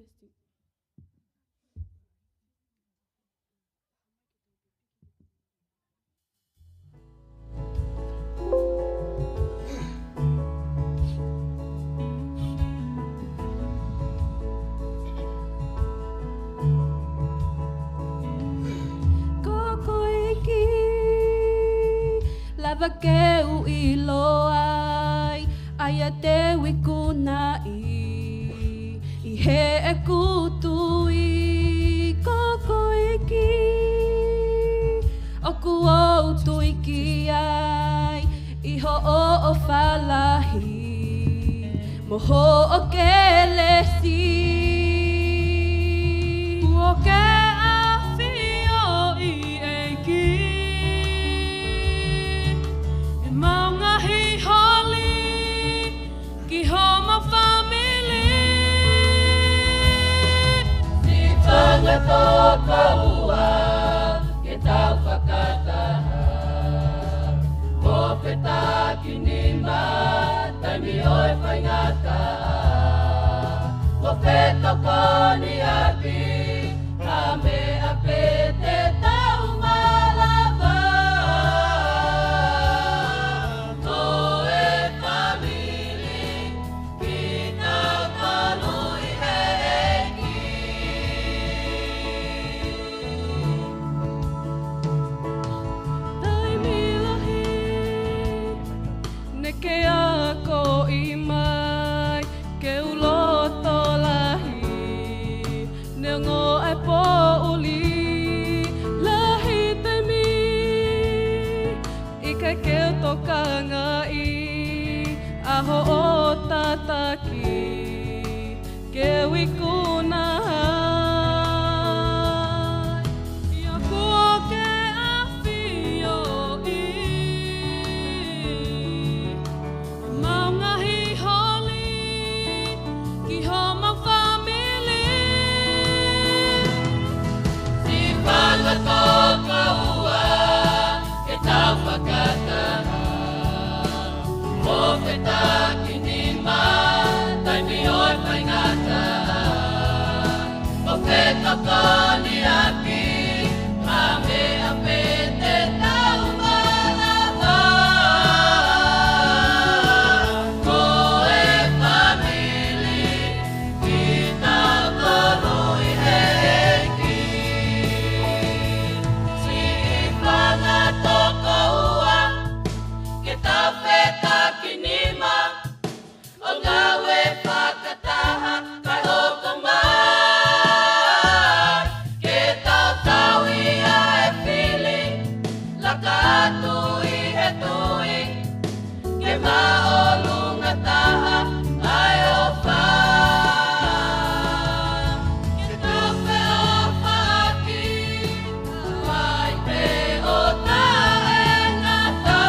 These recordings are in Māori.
Testing. Lava ke u ilo ai Aia te wiku na I he e kutu I koko iki Oku o tu iki ai I ho o falahi Moho o ke lesi Uo ke awhio I eiki Maungahi holi ki homa family Si whangatoko ua ke tau whakataha Ko peta ki nima taimi oi whaingata Ko petoko ni api ka me ape te tau malava Aho o tataki ke wikuna Ia kua ke awhio Maungahi holi ki homa family Si whangatoko ua ke tau whakataha Ko peta ki nima taimi oi whaingata Ko petoko ni api ka me ape te tau malava Ko e family ki tau korui heiki Si whangatoko ua ke tau peta ki nima o ngawe whakataha kai hoko mai ke tau taui a e pili laka atu I he tui ke maolunga taha ai o wha ke tau pe o whaaki mai te o tae ngata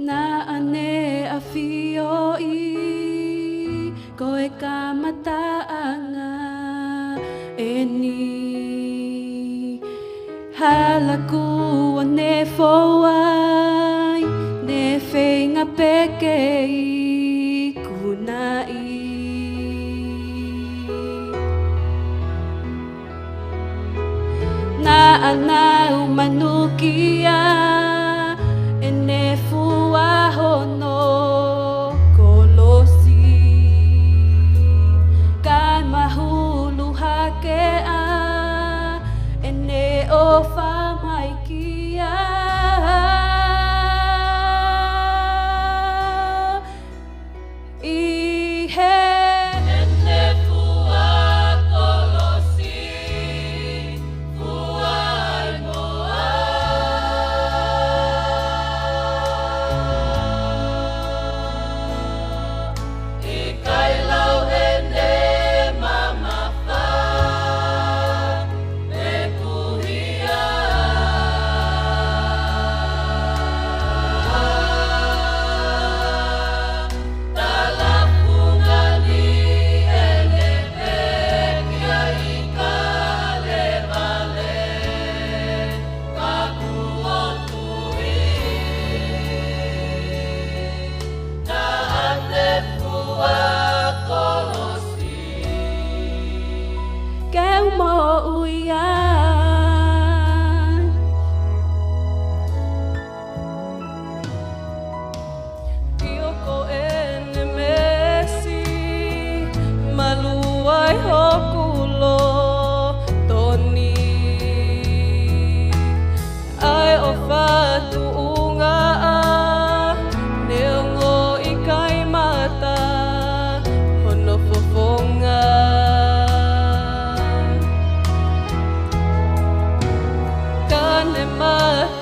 Na ane a fio I ko e kamataanga e ni laku ne fowai ne whenga peke i kunai. Na anau manukia e ne fua hono kolosi kan mahulu hakea e ne ofa maikia i he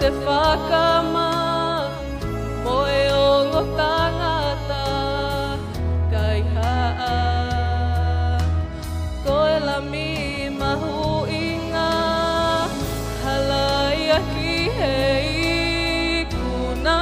te whakama moe o ngō tangata kai haa koe la mi mahu inga halai aki hei kuna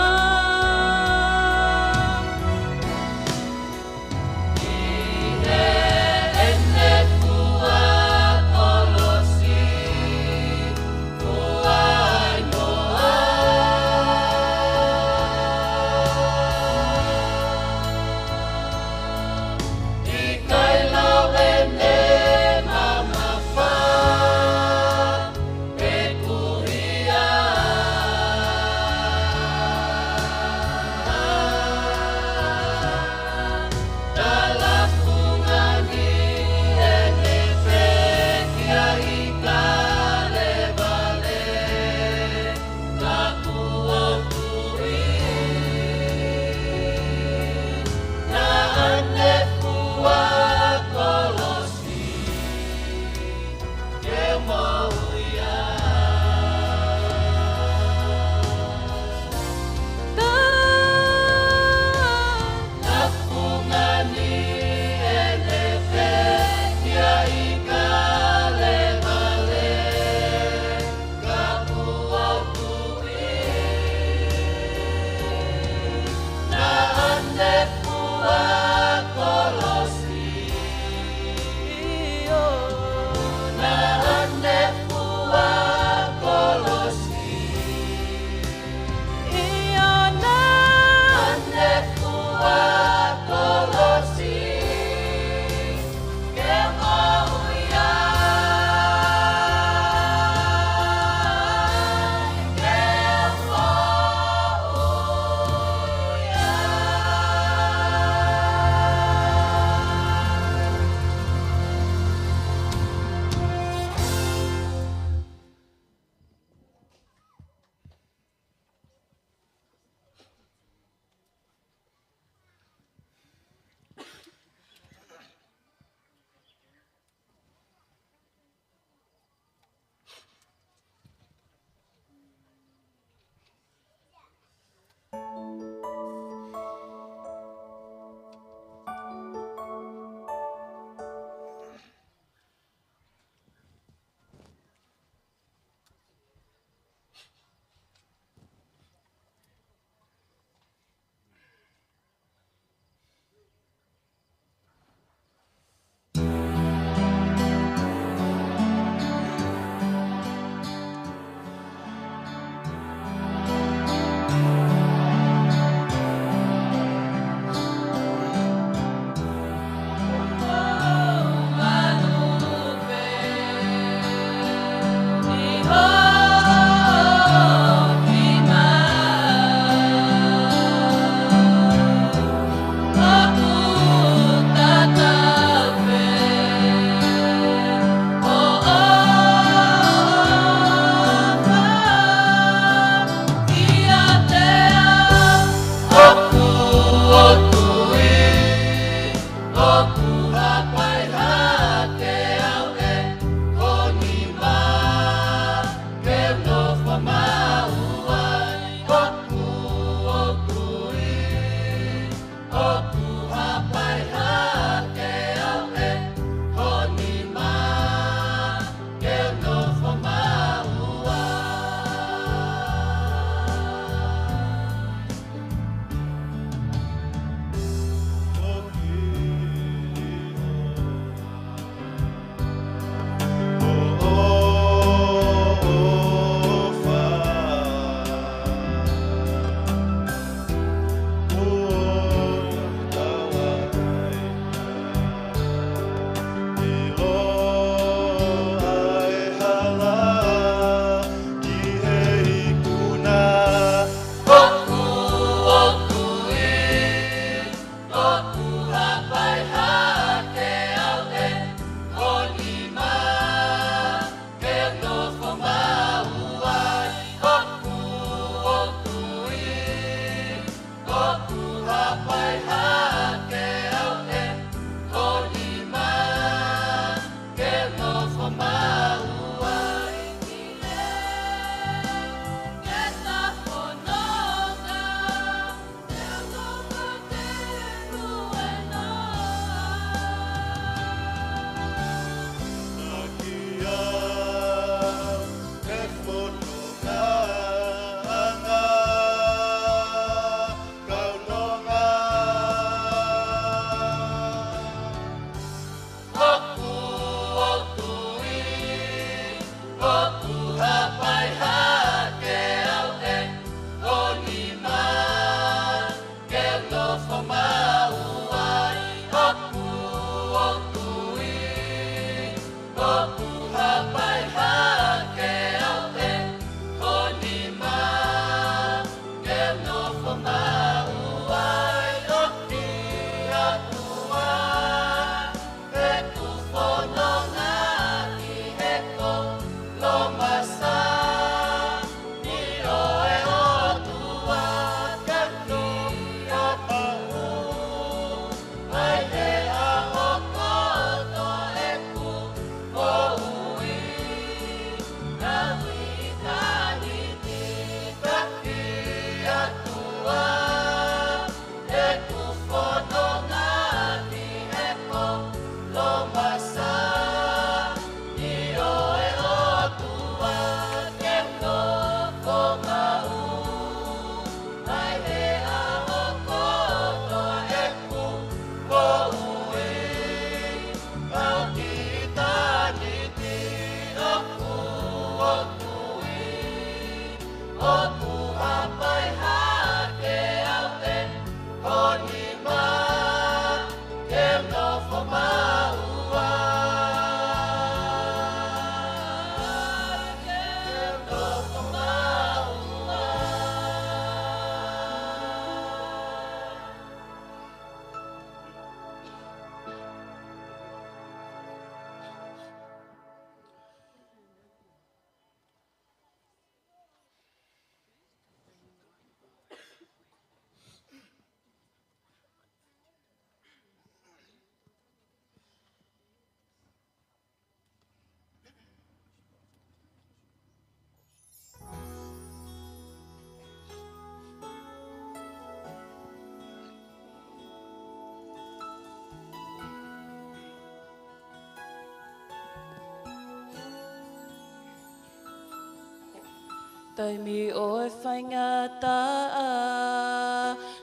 Taimi oe whaingata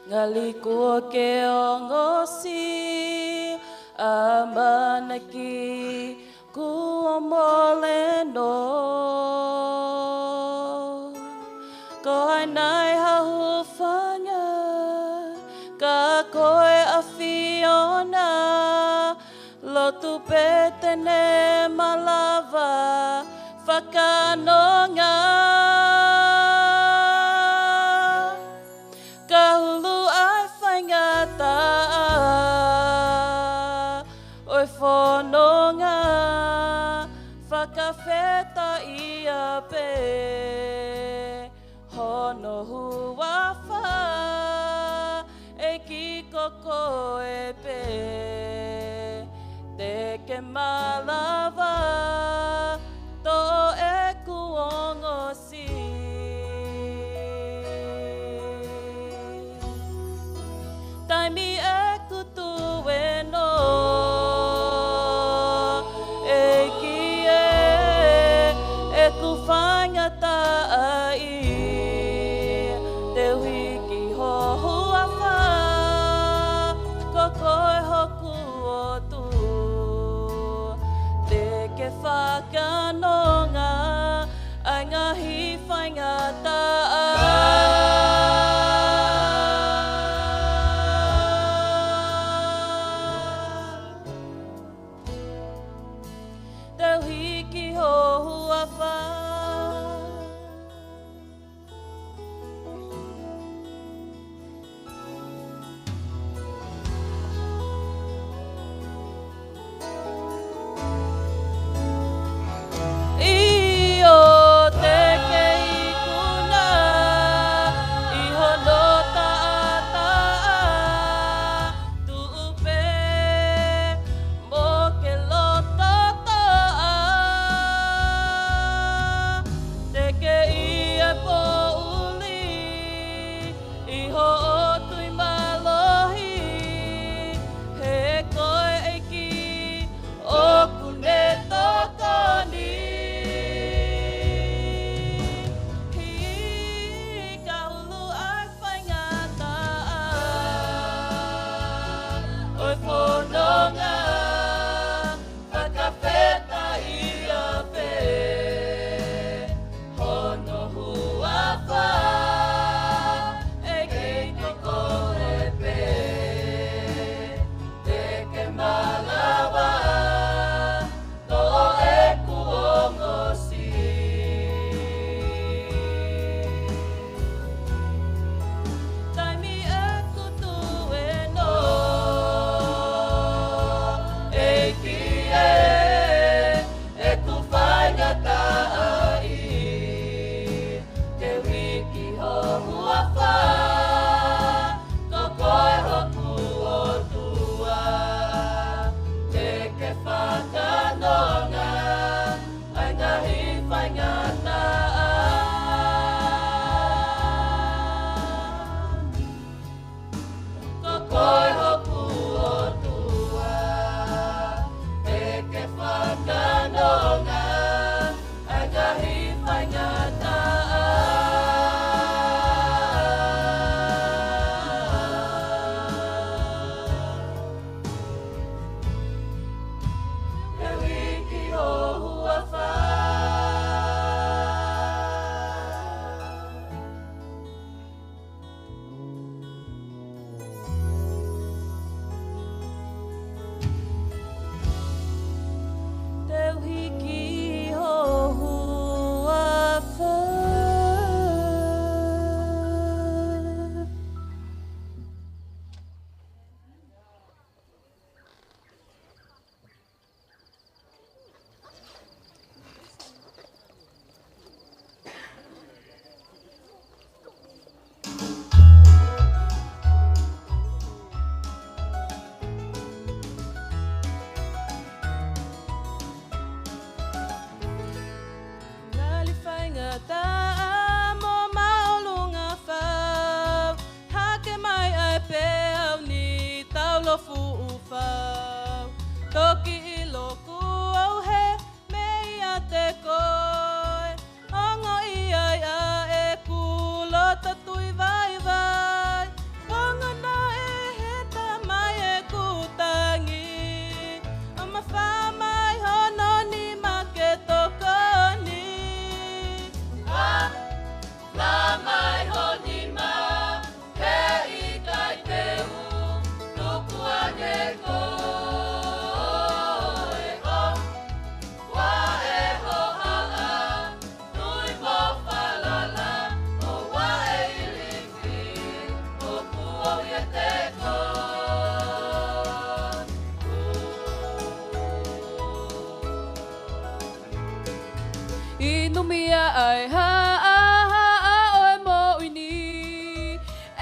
ngali kua ke o ngosi a manaki kua mole no ko ai nai hahu whanga ka koe a Fiona lotu petene malawa whakanonga ka hulu ai whaingata oi whanonga whakawheta ia pe hono hua wha e ki koko e pe te ke malawa to e kuongo si taimi e kutu e no e ki e ku whaingata ai te wiki ho hua wha ko koe hoku o tu te ke whakanonga ai ngahi whaingata te wiki ho hua wha Toki I loku au he mea te koe Ongo I ai a Numia ai ha oe mo ini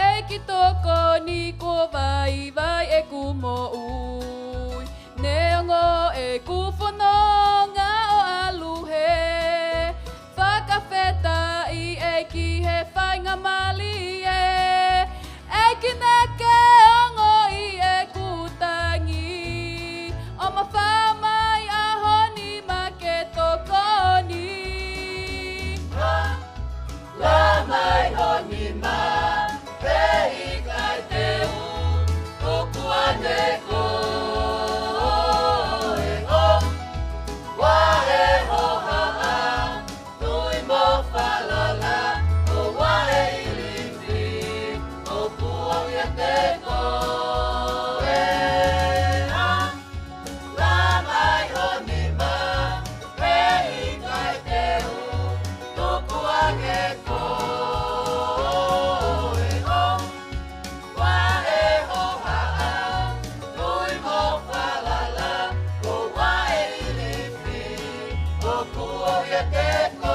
e ki toko ni ko vai vai e ku mo ui neongo e ku whanonga o aluhe whakawheta I e ki he whainga mali e ki neke ongo I e ku tangi o ma whamai a honi ma ke toko ni la mai honi ma pei kai te u kuku ane ko e o wa e ho ha a tui mo falala o wa e ilifi o kua ia te ko e a la mai honi ma pei kai te u kuku ane ko e o wa e ho ha a tui mo falala o wa e ilifi o kua ia te ko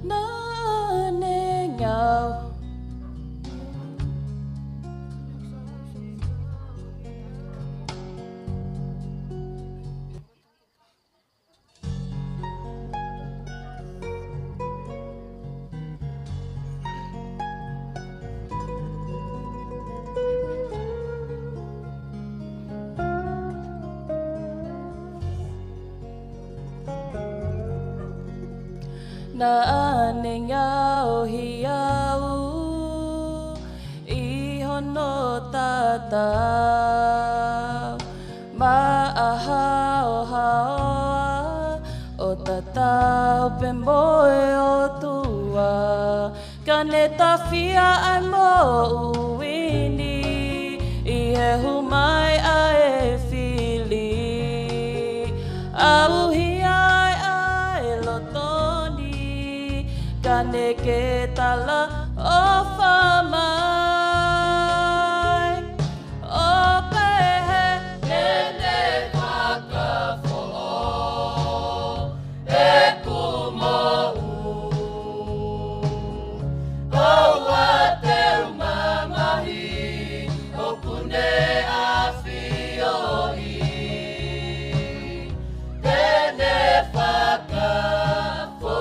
na ne ngau na ane ngau hi au I hono tatau ma aha o haoa o tatau pe moe o tua ka ne tawhia ai mo uini I he humai ai e whili au hi ai lotoni ka ne ke tala o whamai o pehe nene whakafo e kumo o wa te umamahi o kune a whioi nene whakafo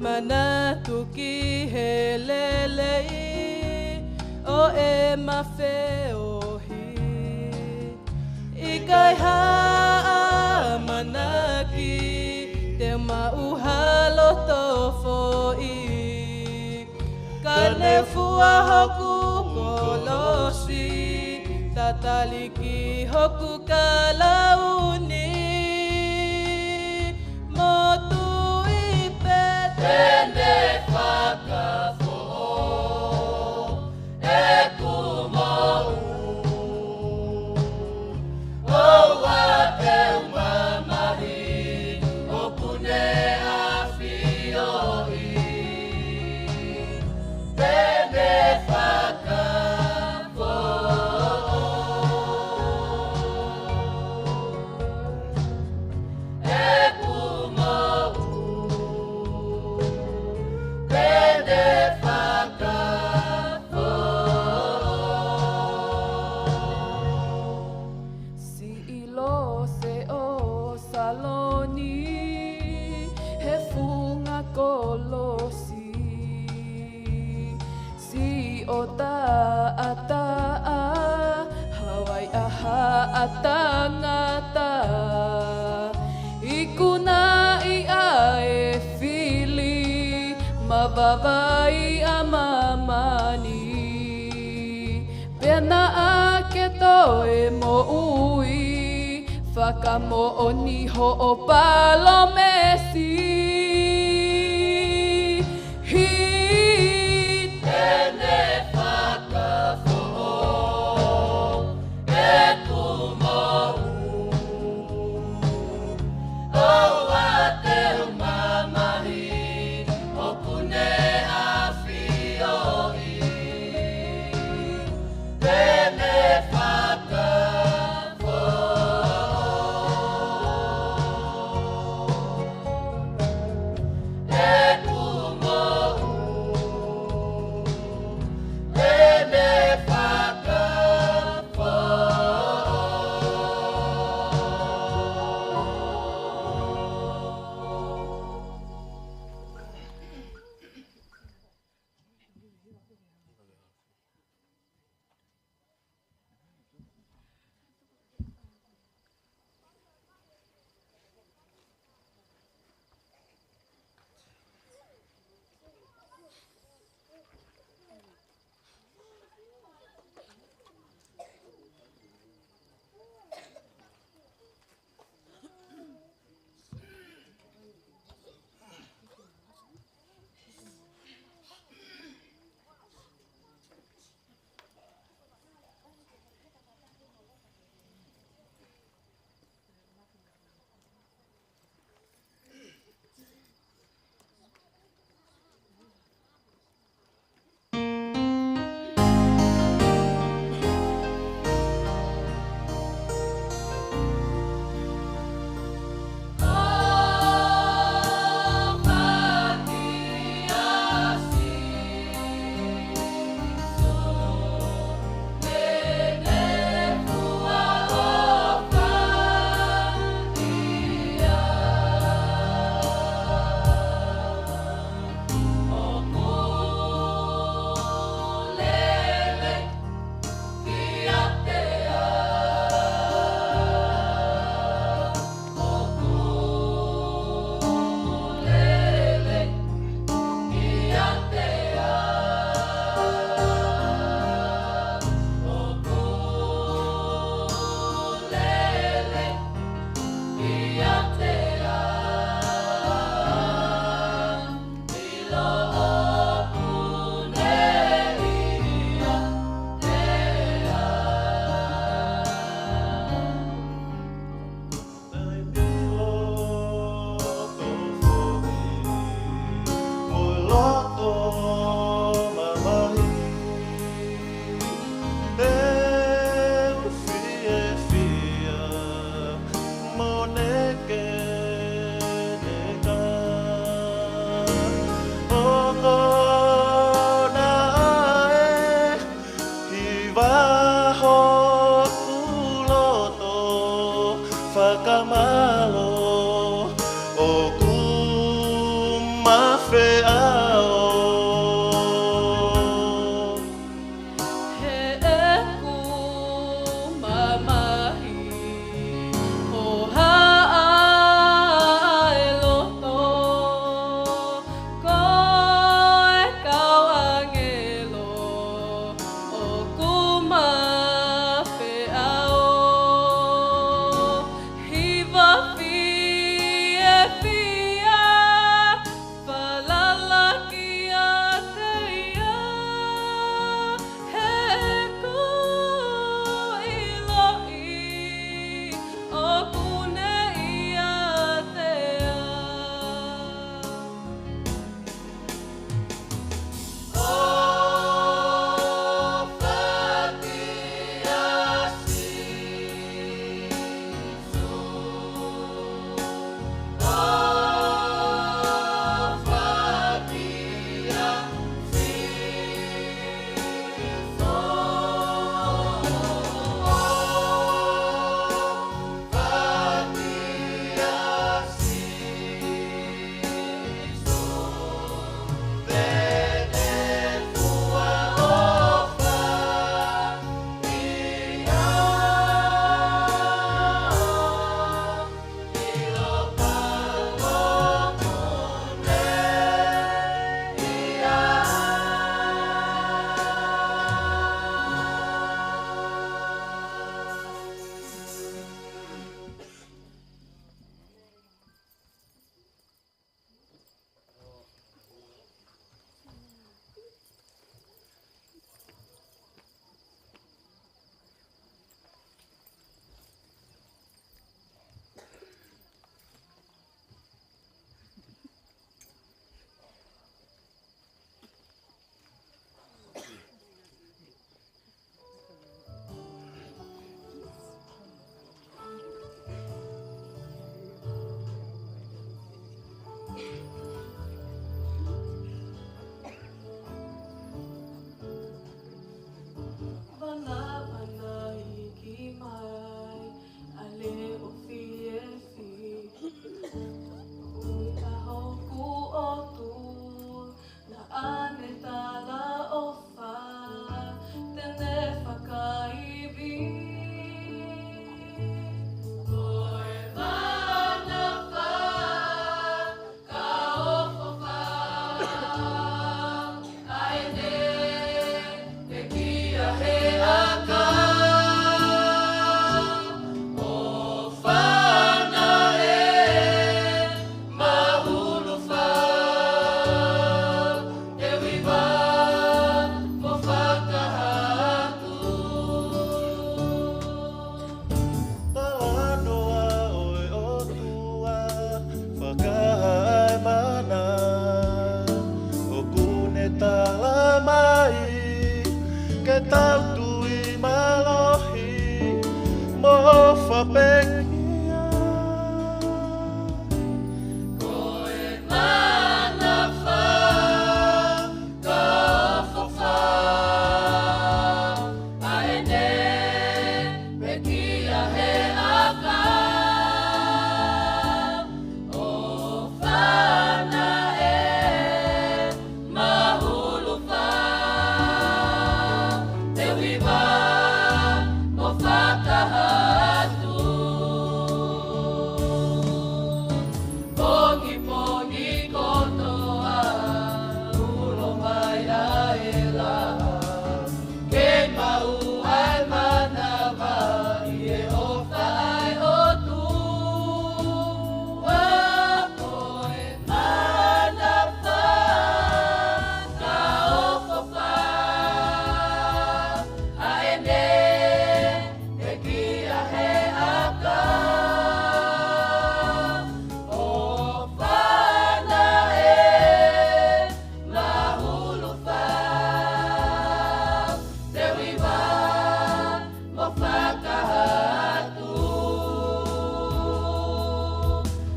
mana tuki he lelei o e mawhe ohi I kai haa manaki te mauhalo tofoi ka ne fua hoku kolosi tataliki hoku kalauni motu Tene whakafo e kumou o wa te umamahi o pune a whioi Tene whakafo aha at tangata ikuna iae fili mavavai amamani pena aketo e mo ui whakamooni ho o palomesi Kuma pekia. Koe mana wha, ka whawha. Aene, pekia he aka. O whana e, mahulu wha. Te wiwa, mo whakahatu. Pongi pongi kotoa, ulo mai ai laha. Ke mau ai manawa, ie ofa ai o tu. Wa koe manawa, ka ofa wha. Aene, e kia he aka. O whana e, mahulu wha. Te wiwa, mo whakahatu.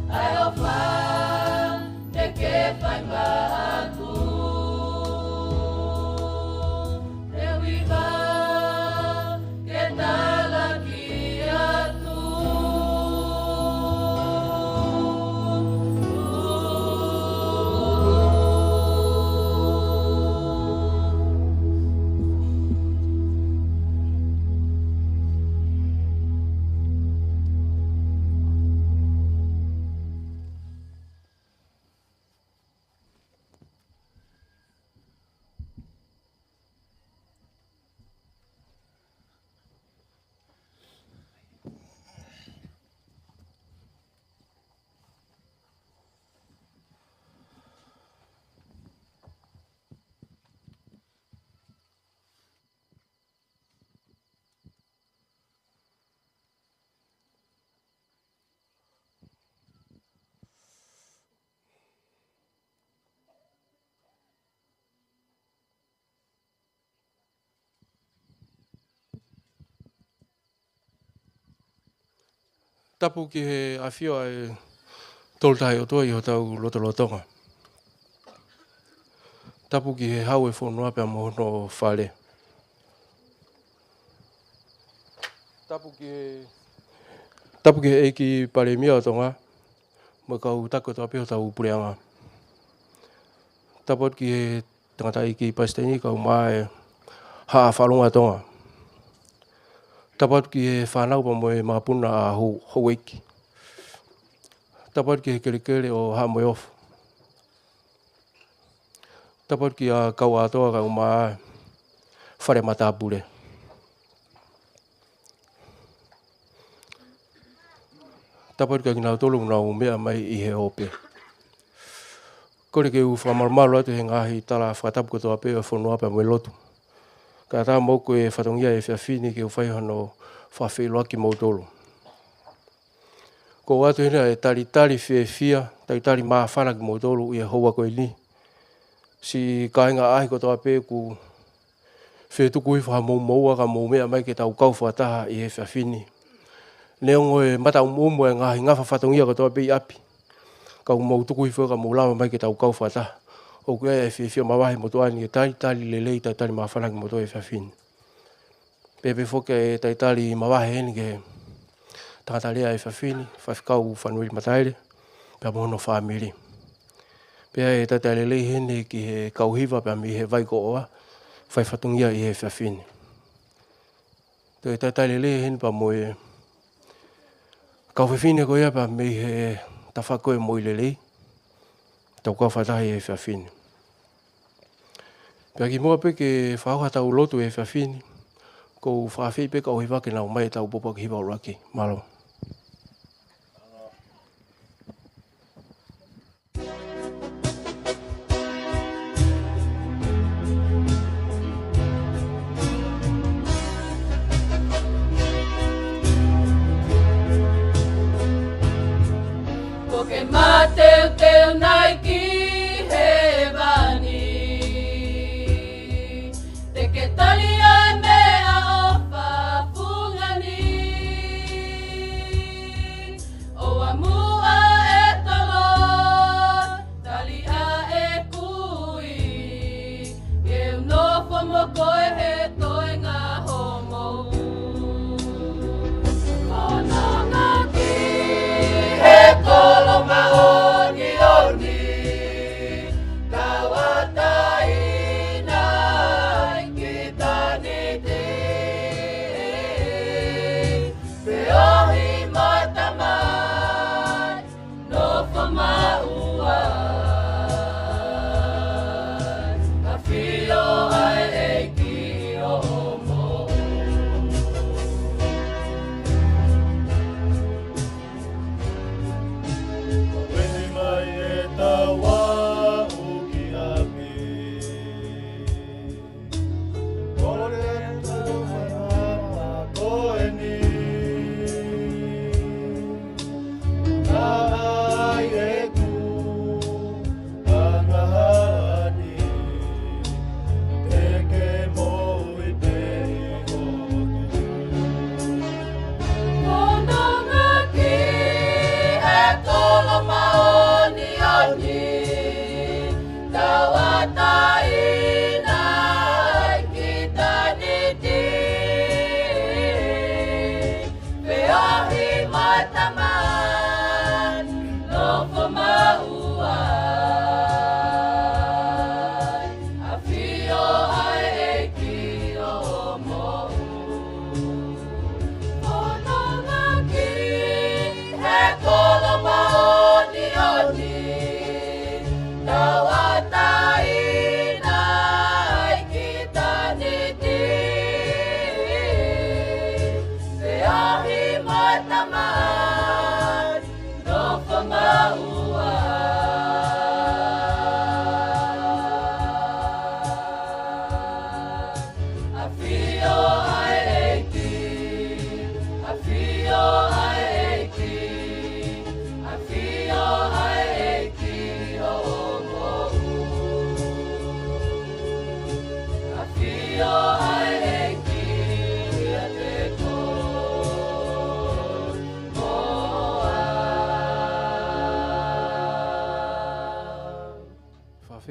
Ai o wha, te ke whai mahatu. Te wiwa, ke talaki atu. Tapu ki he awhio ai toltahi o toi ho tau lotolotonga. Tapu ki he hau e whonua pia mohono whare. Tapu ki he eiki pare mia o tonga, mo kau tako toa piho tau pureanga. Tapu ki he tangata eiki pasteni kau mae haa whalonga tonga. Tapu ki he whanau pa moe maapuna a hou eiki. Tapu ki he kerekere o haa moe ofu. Tapu ki a kau atoa kau mae whare matapure. Tapu ki ngā tolu ngau mea mai i he ope. Kore ke u whamarumalo atu he ngahi tala whakatapu kotoa peo whonua pia moe lotu. Ka tā moko e whatongia e whiawhini ke u whaihano whawhiloaki mou tolu. Ko atu hina e tari whia, tari maa whanaki mou tolu i e houa koe ni. Si kāinga ahi kotoa peo ku whetuku i wha moua ka mou mea mai ke tau kau whataha i he whiawhini. Neongo e mata umumu e ngahi ngawha whatongia kotoa peo i api. Kau mou tuku i whaka mou lawa mai ke tau kau whataha. O kua e whiawhia mawahi motoani e tari lelei tari maa whanaki motoa e whiawhini. Pepe whoka e tari mawahi heni ke tangata lea e whiawhini, whawhikau whanuiri mataere, pia mohono whamiri. Pea e tari lelei heni ki he kauhiwa pia mi he vaiko oa, whaiwhatungia i he whiawhini. Te tari lelei heni pa moe kau whiawhini ko ia pia mi he tawhakoe moi lelei, tau kau whatahi e whiawhini. Pea ki mua pe ke whauha tau lotu e whiawhini, ko whawhi pe kau hiwa ke nau mai tau popa ki hiwa uraki. Malo. Ko ke mateu teu nai ki he vani. Te ke tali ai mea o whapungani.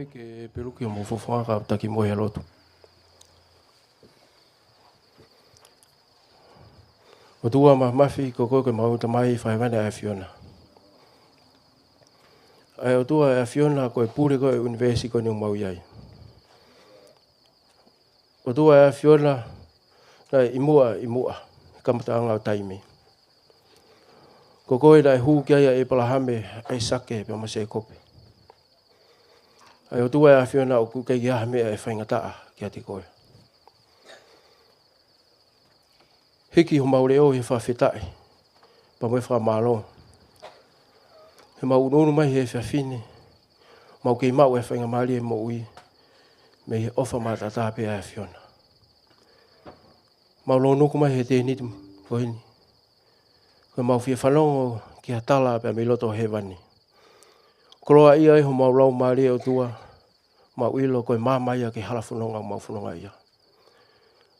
mafi ke peruki o mo fofonga ka taki mo ya lotu. O tua mafi ko ko ke mau tamai fai vane a Fiona. Ai o tua a Fiona ko e pure ko e university ko ni mau iai. O tua a Fiona na imua kamatanga o taimi. Ko koe dai hu kia ia e palahame ai sake pe mo se kope. Ai o tua a Fiona o ku ke ia me e whaingataa kia te koe. Hiki ho maure o he whawhetai, pa moe whamalo. He mau ununu mai he whiawhine, mau kei mau e whaingamari e mo ui, me he ofa matata pe a Fiona. Mau lo nuku mai he te nitu koini. Koe mau fia whanongo ki ha tala pe a miloto he wani. Koroa ia e ho mau lau maari o tua, mau ilo koe māmaia ke hala whanonga mau whanonga ia.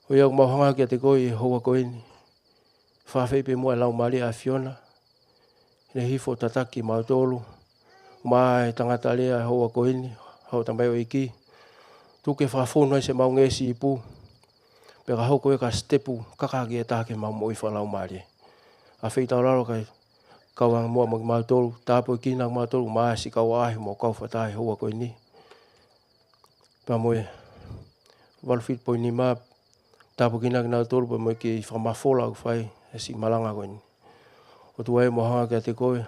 Hoi au mau hanga kia te koe e hoa koeni. Whawhei pe mua lau maari a Fiona. Ne hifo tataki mau tolu. Mai tangata lea e hoa koeni. Hau tamai o iki. Tuke whawhonu se mau ngesi i pū. Peka hau koe ka stepu kakaki e tāke mau moi whalau maari. A whei tau raro kai kauanga mua mau tolu. Tāpo i kina mau tolu maa si kau ahi mo kau whatahe hoa koeni. Pa moe walfit po ni maa. Tāpo kina kina tolu pa moe ki whamafola au whai e si malanga koeni. O tu e mohanga kia te koe.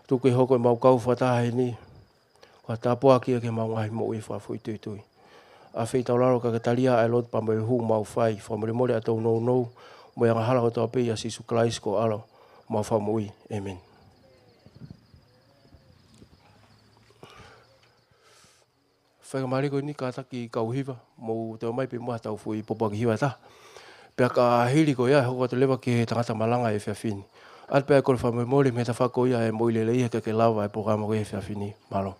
Tuke hoko e mau kau whatahe ni. Wa tāpoa kia ke mau ngahi mo ui whafui tui tui. A whei tau laro ka katalia e lot pa moe hu mau whai. Whamore more a tau nou nou. Moe anga hala o tau pei a sisu Christ ko alo. Mau whamu ui. Amen. Whakamari koe ni ka taki kauhiwa. Mou teo mai pe mua tau fui popa ki hiwa ta. Pea ka hili ko ia hoko to lewa ki tangata malanga e whiawhini. At pea kore whamemori me ta whako ia e moilele ia ke lawa e programa ko e whiawhini. Malo.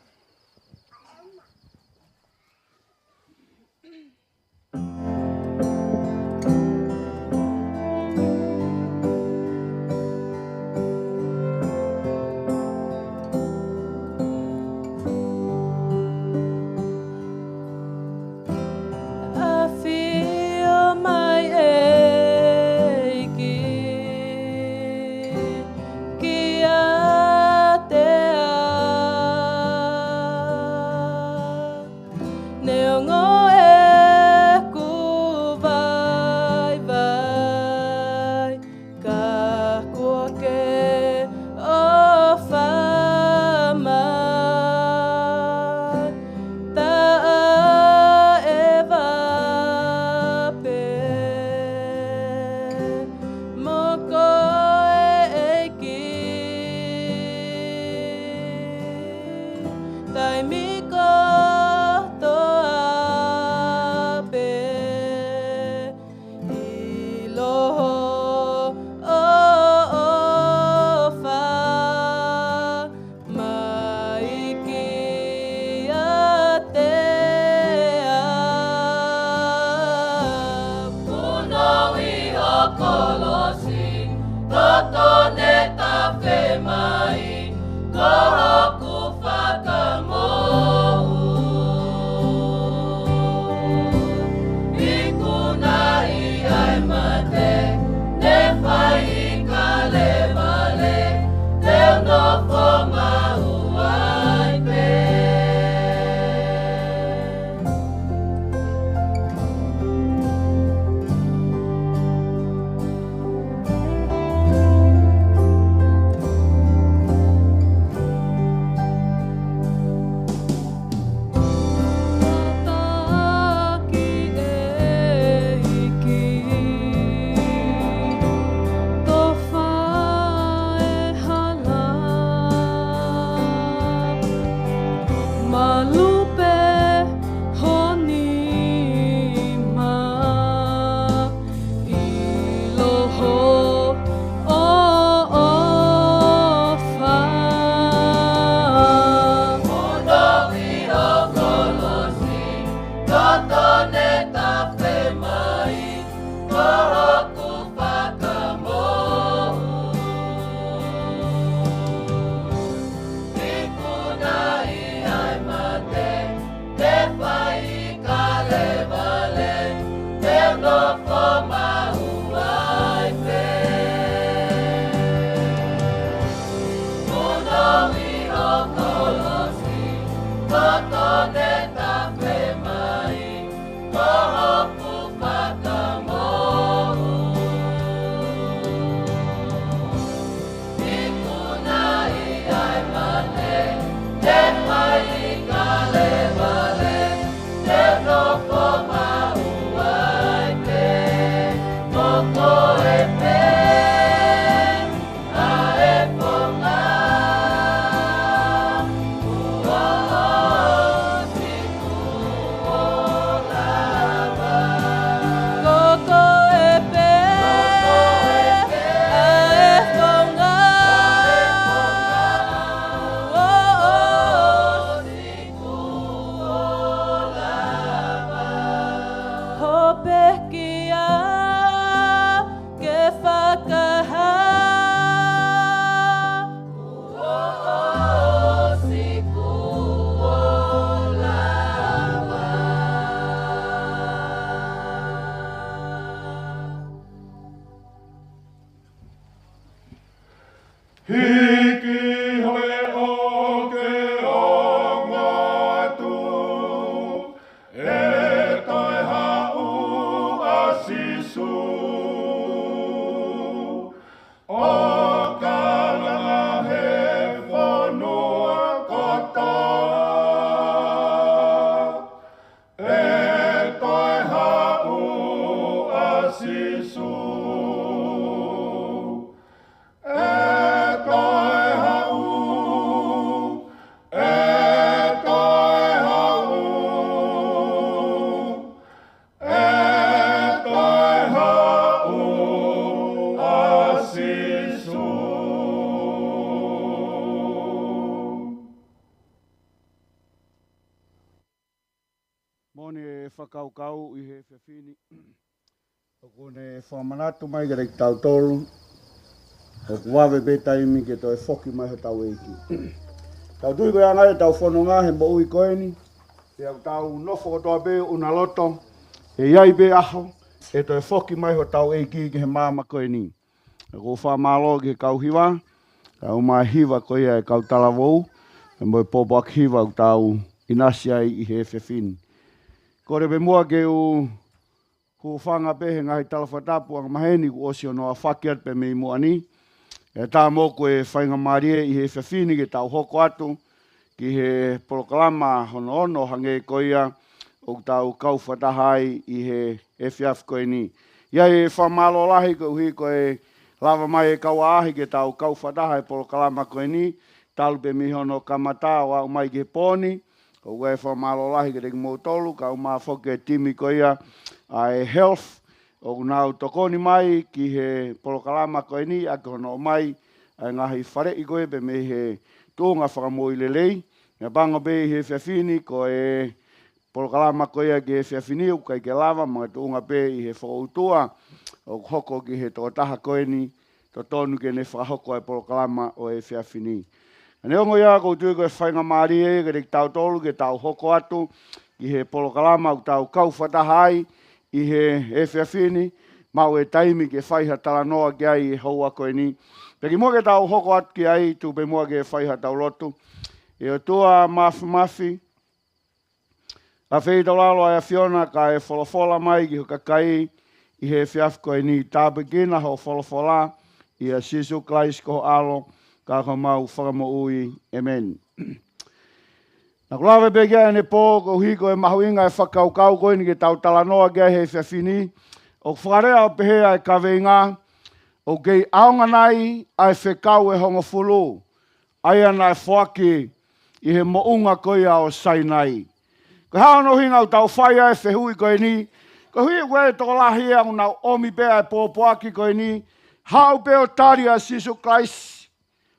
Hiki hoi o ke o ngatu, e toi hau a sisu. O kalanga he whanua kotoa, e toi hau a sisu. Mone whakaukau I he whiwhini. O kone whamanatu mai ke reki tau tolu. O kuawe be taimi ke toi whoki mai he tau eiki. Tau tui koe angai tau whono ngā he mo ui koeni. E au tau nofo o toa be una loto. E iai be aho. E toi whoki mai ho tau eiki ke he māma koeni. E ko whamalo ke kau hiwa. Kau mai hiwa koe e kau talavou. E moi popo ak hiwa au tau inasi ai I he whiwhini. Kore be mua ke u ku whanga pehe ngahi talawhatapu ang maheni ku osio noa whakiat pe mei mua ni. E tā moku e whainga marie I he whiwhini ke tau hoko atu ki he polokalama hono ono hange koia o tau kau whatahai I he whiaf koe ni. Ia e whamalo lahi ko hui koe lava mai e kau ahi ke tau kau whatahai polokalama koe ni. Talu pe mi hono kamata wa umai ke poni. Ko wei whamalo lahi ke reki mō tolu, ka umā whoke timi koia ai health, o nau tokoni mai ki he polokalama koe ni, a kono mai, ai ngahi whare I koe pe me he tōnga whakamoi lelei, ngā banga be he whiawhini ko e polokalama koia ki he whiawhini, u kai ke lava, mga tōnga be I he whakautua, o hoko ki he tōtaha koe ni, to tonu ke ne whakahoko ai polokalama o e whiawhini. Ane ongo ia kou tui koe whainga maari e, ke reki tau tolu, ke tau hoko atu, I he polokalama, u tau kau whatahai, I he whiawhini, mau e taimi ke whaiha talanoa ki ai e haua koe ni. Peki mua ke tau hoko atu ki ai, tu pe mua ke whaiha tau lotu. E o tua mafi, a whei tau lalo ai a Fiona, ka e wholofola mai ki hukakai, I he whiaf koe ni, tāpekina ho wholofola, I a sisu klais ko alo, ka ko mau whakamo ui, amen. Nā kulawe pe kia ene pō, ko hiko e mahuinga e whakaukau koe ni ke tau talanoa kia he whiawhini, o whakarea o pehea e kaweinga, o kei aonga nai ai whekau e hongo fulu, ai ana e whaki I he mounga koe o sainai. Ko hao no hinga o tau whaia e whehui koe ni, ko hui koe e toko lahi ang nau omi pea e pōpoaki koe ni, hao pe o taria sisu Christ,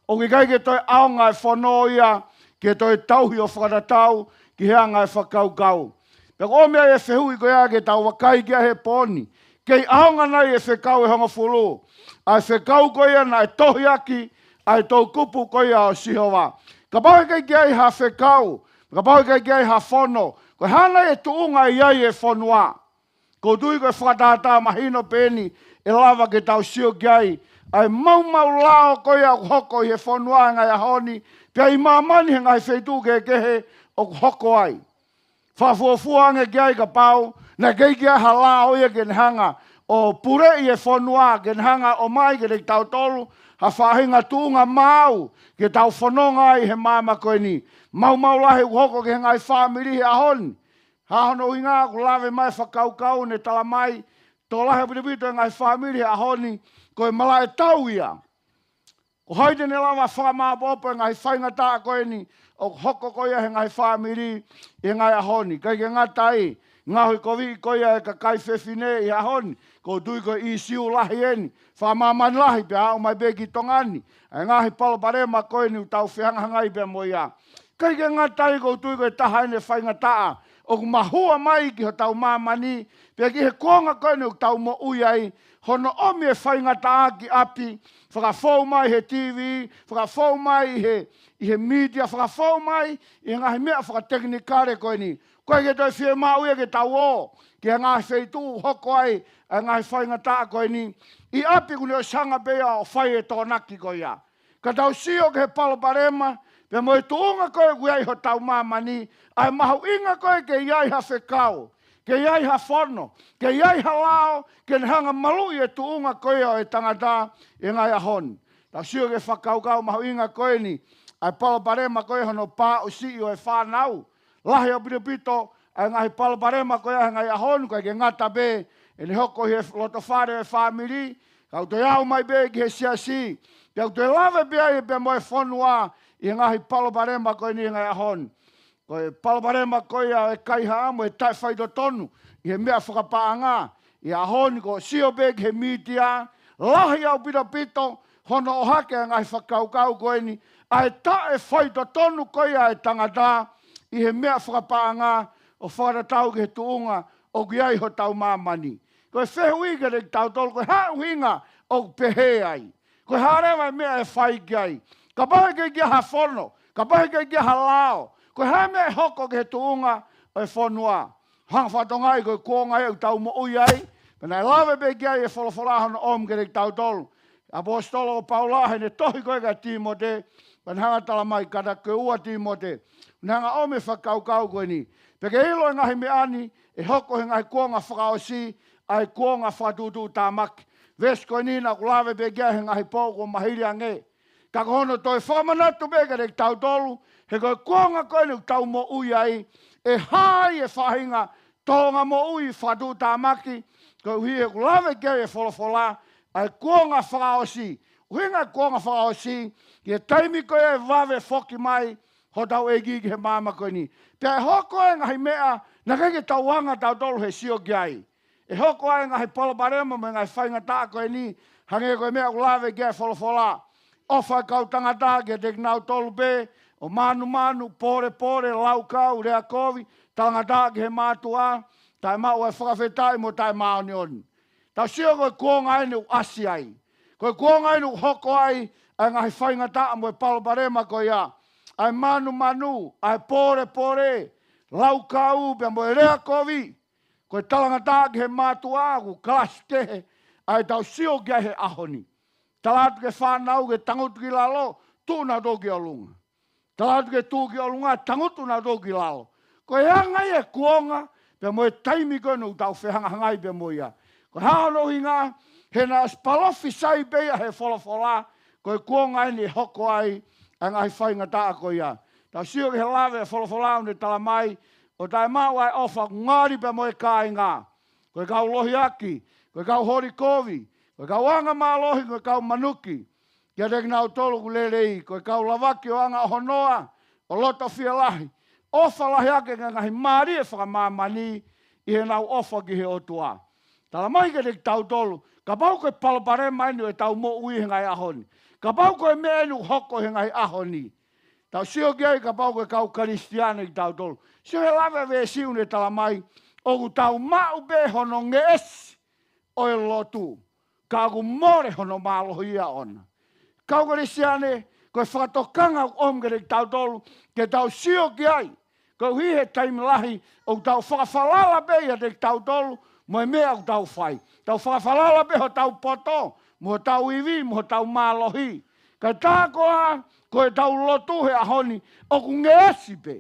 o ki kai ke toi aonga e whanoia, ke toi tauhi o whakatatau, ki hea ngai whakaukau. Peko omea e whehui koea ke tau wakai kia he poni, kei aonga nei e whekau e honga fulu, ai whekau koea na e tohi aki, ai tau kupu koea o Sihova. Ka pau kai kia I ha whekau, ka pau kai kia I ha whono, ko hana e tuunga I ai e whonua. Ko tui koe whakatata mahino peni, e lava ke tau sio kia ai mau lao koea o hoko I he whonua ngai a honi, pia I mamani he ngai wheitu ke kehe o hoko ai. Whafuafua ange kia I ka pau, na kei kia hala oia ke hanga o pure I e whonua ke hanga o mai ke rei tau tolu, ha whahinga tuunga mau ke tau whanonga I he mama koe ni. Mau lahi hoko ke ngai whamiri he a honi. Ha hono inga ku lawe mai whakaukau ne tala mai, tō lahi pidipito e ngai whamiri he a honi, koe mala e tau ia. Ko haide ne lawa whakamapopo e ngai whaingata koe ni, o hoko koe he ngai whamiri e ngai a honi. Kai ke ngatai, ngahui kovi koe e ka kai whewhine I a honi, ko tui koe I siu lahi eni, whamamani lahi pe hao mai beki tongani, e ngahi palo parema koe ni utau whiangahangai pe mo ia. Kai ke ngatai ko tui koe taha ene whaingataa, o ku mahua mai ki ho tau mamani, pe ki he konga koe ni utau mo uiai, hono omi e whaingataa ki api, whakafou mai he TV, whakafou mai I he media, whakafou mai I ngahi mea whakateknikare koe ni. Koe ke toi whie mau ia ke tau o, ki a ngahi wheitu hoko ai, a ngahi whaingataa koe ni, I api kune o sanga bea o whai e tōnaki koe ia. ka tau sio ke paloparema, pe mo e tuunga koe guai ho tau mamani, ai mahu inga koe ke iai ha whekau, ke iai ha whono, ke iai ha lao, ke hanga malu i e tuunga koe o e tangata e ngai ahon. Tau sio ke whakaukau mahu inga koe ni, ai paloparema koe hono pā o si o e whanau, lahi o pito, ai ngai paloparema koe a ngai ahon, koe ke ngata be, e ne hoko he loto whare e whamiri, kau te au mai be ki he siasi, kau te lawe bea i pe moe whanua, i ngahi paloparema koe ni ngai ahon. Koe paloparema koe a e kaiha amu e tai whaito tonu, i he mea whakapaanga, i ahon ko sio be ki he mitia, lahi au pito, hono o hake a ngai whakaukau koe ni, a e ta e whaito tonu koe a e tangata, i he mea whakapaanga, o whakaratau ki he tuunga, o giai ho tau mamani. Koe whehui ke rek tau tolu, koe hauhinga o pehe ai. Koe harewa mea e whai ki ai. Ka pahe ke kia ha whono, ka pahe ke kia ha lao. Koe hae mea e hoko ke he tuunga o e whonua. Hang whatongai koe kuonga e tau mo ui ai. Pena e lawe pe kia e wholofolaha no om ke rek tau tolu. Apostolo o Paulahe ne tohi koe ka Timote. Pena hanga tala mai kata koe ua Timote. Pena hanga ome whakaukau koe ni. Peke ilo e ngahi me ani, e hoko he ngahi kuonga whakaosi, ai kuonga whatutu tāmaki. Ves koe nina kulawe pe kia he ngahi pōko mahiri ange. Ka kohono toi whamanatu beka rek tau tolu, he koe kuonga koe nuk tau mo ui ai, e hai e whahinga, tonga mo ui whatutu tāmaki, koe hui he kulawe kia e wholofola, ai kuonga whakaosi. Uhinga kuonga whakaosi, ki e taimi koe e wawe whoki mai, ho tau e ki he mama koe ni. Pea e hoko e ngahi mea, na keke tau wanga tau tolu he sio ki ai. E hoko e ngahi poloparema me ngahi whainga tā koe ni, hange koe mea kulawe kia e wholofola. Ofa kau tangata kia te kinau tolu pe, o manu, pore, lau kau, rea kovi, tangata kia he mātua, tai mau e whakawhetai mo tai maoni oni. Tau sio koe kuonga ene u asi ai. Koe kuonga ene u hoko ai, ai ngahi whainga tā mo e poloparema koe ia. Ai manu, ai pore, lau kau, pe mo e rea kovi, koe talangata ki he mātua, ku kalasi kehe, ai tau sio kia he ahoni. Talatu ke whanau ke tangutu ki lalo, tūna tō ki olunga. Talatu ke tū ki olunga, tangutu na tō ki lalo. Koe hangai e kuonga, pe mo e taimi koe nu tau whehanga hangai pe mo ia. Koe hano hinga, he na spalofi sai beia he wholofola, koe kuonga eni hoko ai, angai whainga tā koe ia. Tau sio ke he lawe e wholofola une tala mai, o tai mau ai ofa ngāri pe mo e kāinga. Koe kau lohi aki, koe kau hori kovi, koe kau anga mālohi, koe kau manuki. Kia reki nau tolu ku lerei, koe kau lavaki o anga honoa, o loto fia lahi. Ofa lahi ake ngahi maari e whakamāmani, i he nau ofa ki he otua. Tala mai ke reki tau tolu, ka pau koe palopare mainu e tau mo ui he ngai ahoni. Ka pau koe mea enu hoko he ngai ahoni. Tau sio ki ai ka pau koe kau karistiane ki tau tolu. Sio he lawe ve siune tala mai, o ku tau mau be hono nge esi o e lotu. Ka ku more hono māloho ia ona. Kau karistiane, koe whakatokanga omgere ki tau tolu, ke tau sio ki ai. Koe hui he taimi lahi, o tau whakawhalala be ia te ki tau tolu, mo e mea ku tau whai. Tau whakawhalala be ho tau poto, mo tau iwi, mo tau mālohi. Kai tā koa, koe tau lotu he ahoni, o ku ngeesi pe.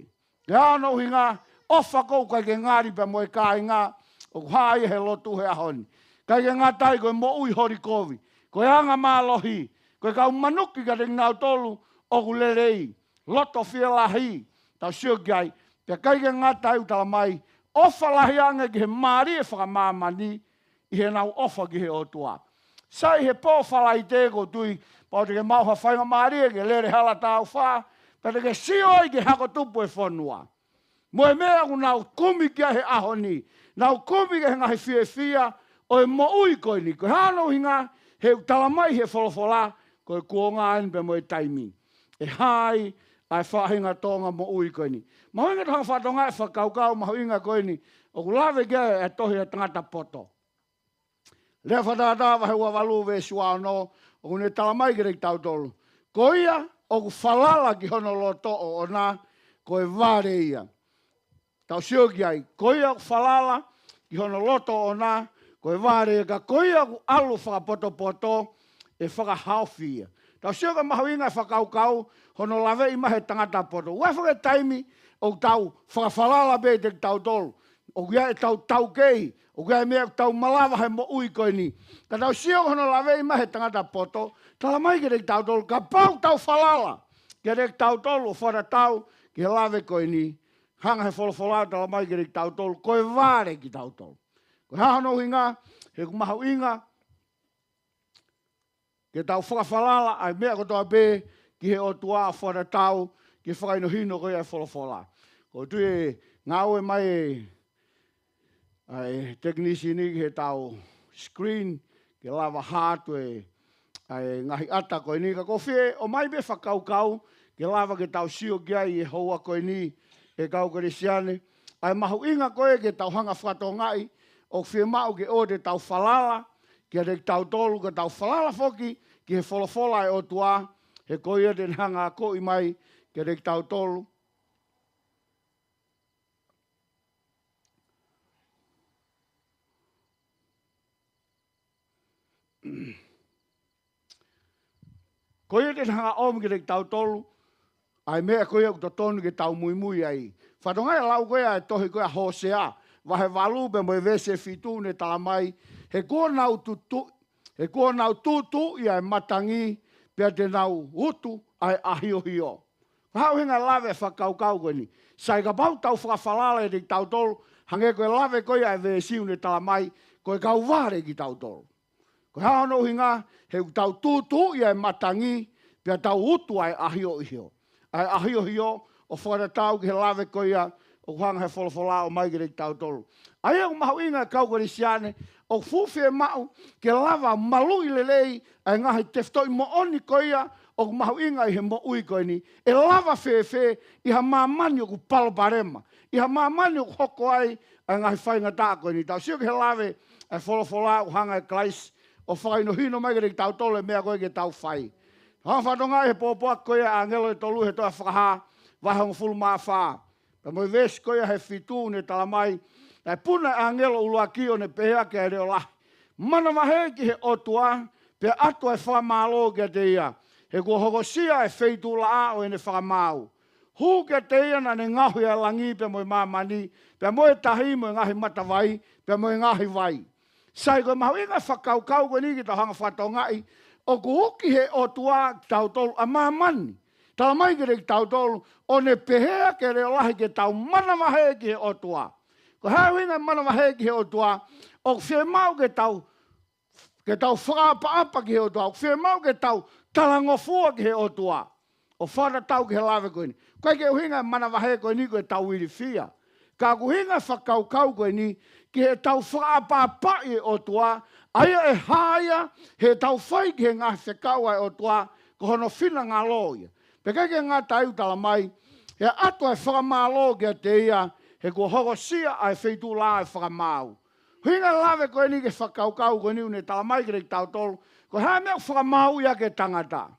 Ke ano hinga, ofa kou kai ke ngāri pe mo e kāinga, o ku hae he lotu he ahoni. Kai ke ngātai koe mo ui hori kovi. Koe anga mālohi, koe kau manuki ka te ngau tolu, o ku lerei. Loto fia lahi, tau sio ki ai. Pe kai ke ngātai utala mai, ofa lahi anga ki he maari e whakamāmani, i he nau ofa ki he otua. Sai he pō whalai tēko tui, pau te ke mauha whainga maari e ke lere hala tāu whā, pe te ke sioi ke hako tupu e whanua. Mo e mea ku nau kumi kia he ahoni, nau kumi ke he ngahi fia fia, o e mo ui koe ni. Koe hano hinga, he talamai he wholofola, koe kuonga ane pe mo e taimi. E hai, ai whahinga tonga mo ui koe ni. Mahoinga tanga whatonga e whakaukau, mahoinga koe ni, o ku lawe kia e tohi a tangata poto. Lea whatata wahe ua walu ve sua no, o kune talamai ki reki tau tolu. Ko ia, o ku whalala ki hono loto o ona, ko e vare ia. Tau sio ki ai, ko ia ku whalala ki hono loto o ona, ko e vare ia. Ko ia ku alu whakapoto poto, e whakahauwhi ia. Tau sio ka mahu inga whakaukau, hono lawe i mahe tangata poto. Ua whake taimi o tau whakawhalala be te tau tolu. O kia e tau kei, o kia e mea tau malawa he mo ui koe ni. Ka tau sio hono lawe i mahe tangata poto, tala mai ke te tau tolu, ka pau tau whalala. Ke te tau tolu o whara tau, ke lawe koe ni. Hanga he wholawhala tala mai ke te tau tolu, koe vare ki tau tolu. Koe hahano hinga, he kumahu inga, ke tau whakawhalala, ai mea kotoa be, ki he o tua a whara tau, ki whakaino hino koe ai wholawhala. Ko tu e ngāwe mai ai technician ni he tau screen, ke lava hatu e ai ngahi ata koe ni, ka kowhie o mai be whakaukau, ke lava ke tau sio kia i e hoa koe ni, e kau kare siane, ai mahu inga koe ke tau hanga whatongai, o whie mau ke o te tau whalala, ke te tau tolu ke tau whalala foki, ki he wholawhala e o tua, he koe e te hanga ko i mai, ke te tau tolu. Koe e te hanga om ke te tau tolu, ai mea koe e tonu ke tau mui mui ai. Whatongai lau koe e tohi koe a hosea, wahe walupe mo e vese fitu ne tala mai, he kua nau tutu i ai matangi, pia te nau hutu ai ahio hio. Hau hinga lawe whakaukau koe ni. Sai ka pau tau whakawhalala e te tau tolu, hange koe lawe koe ai vesiu ne tala mai, koe kau ware ki tau tolu. Koe hao no hinga, he tau tutu i ai matangi, pia tau hutu ai ahio hio. Ai ahio hio, o whara tau ki he lawe koe ia, o hanga he wholawhala o mai ki te tau tolu. Ai au mahu inga kau kore siane, o fuwhie mau, ke lava malu i lelei, ai ngahi teftoi mo oni koe ia, o mahu inga i he mo ui koe ni, e lava whewhe, i ha mamani o ku paloparema, i ha mamani o ku hoko ai, ai ngahi whainga tā koe ni. Tau sio ki he lawe, ai wholawhala o hanga e klais, o whakaino hino mai ki te tau tolu e mea koe ke tau whai. Hanga whatonga he pōpua koe a angelo e tolu he toa whakaha, wahanga fulu maa whaa. Pa moi vesi koe he fitu ne tala mai, ai puna angelo ulua ki o ne pehea ke reo lahi. Mana mahe ki he otua, pe atua e whamalo ke te ia. He kua hokosia e feitu la o e ne whamau. Hu ke te ia na ne ngahui a langi pe moi mamani, pe moi tahi mo ngahi matawai, pe moi ngahi vai. Sai koe mahu inga whakaukau koe ni ki tau hanga whatongai, o ku huki he otua tau tolu a mamani. Tala mai ke te tau tolu, o ne pehea ke reo lahi ke tau mana mahe ki he otua. Ko hau inga mana mahe ki he otua, o whie mau ke tau whakaapa ki he otua, o whie mau ke tau talangofua ki he otua, o whara tau ki he lawe koe ni. Koe ke uhinga mana mahe koe ni koe tau iri whia. Ka kuhinga whakaukau koe ni, ki he tau whakaapa i he otua, aia e haia he tau whai ki he ngā whekau ai otua, ko hono whina ngā loia. Peka ke ngā tau tala mai, he atua e whakamalo ki a te ia, he kua hokosia ai wheitu la e whakamau. Hinga lawe koe ni ke whakaukau koe ni une tala mai ki te tau tolu, ko hea mea whakamau ia ke tangata.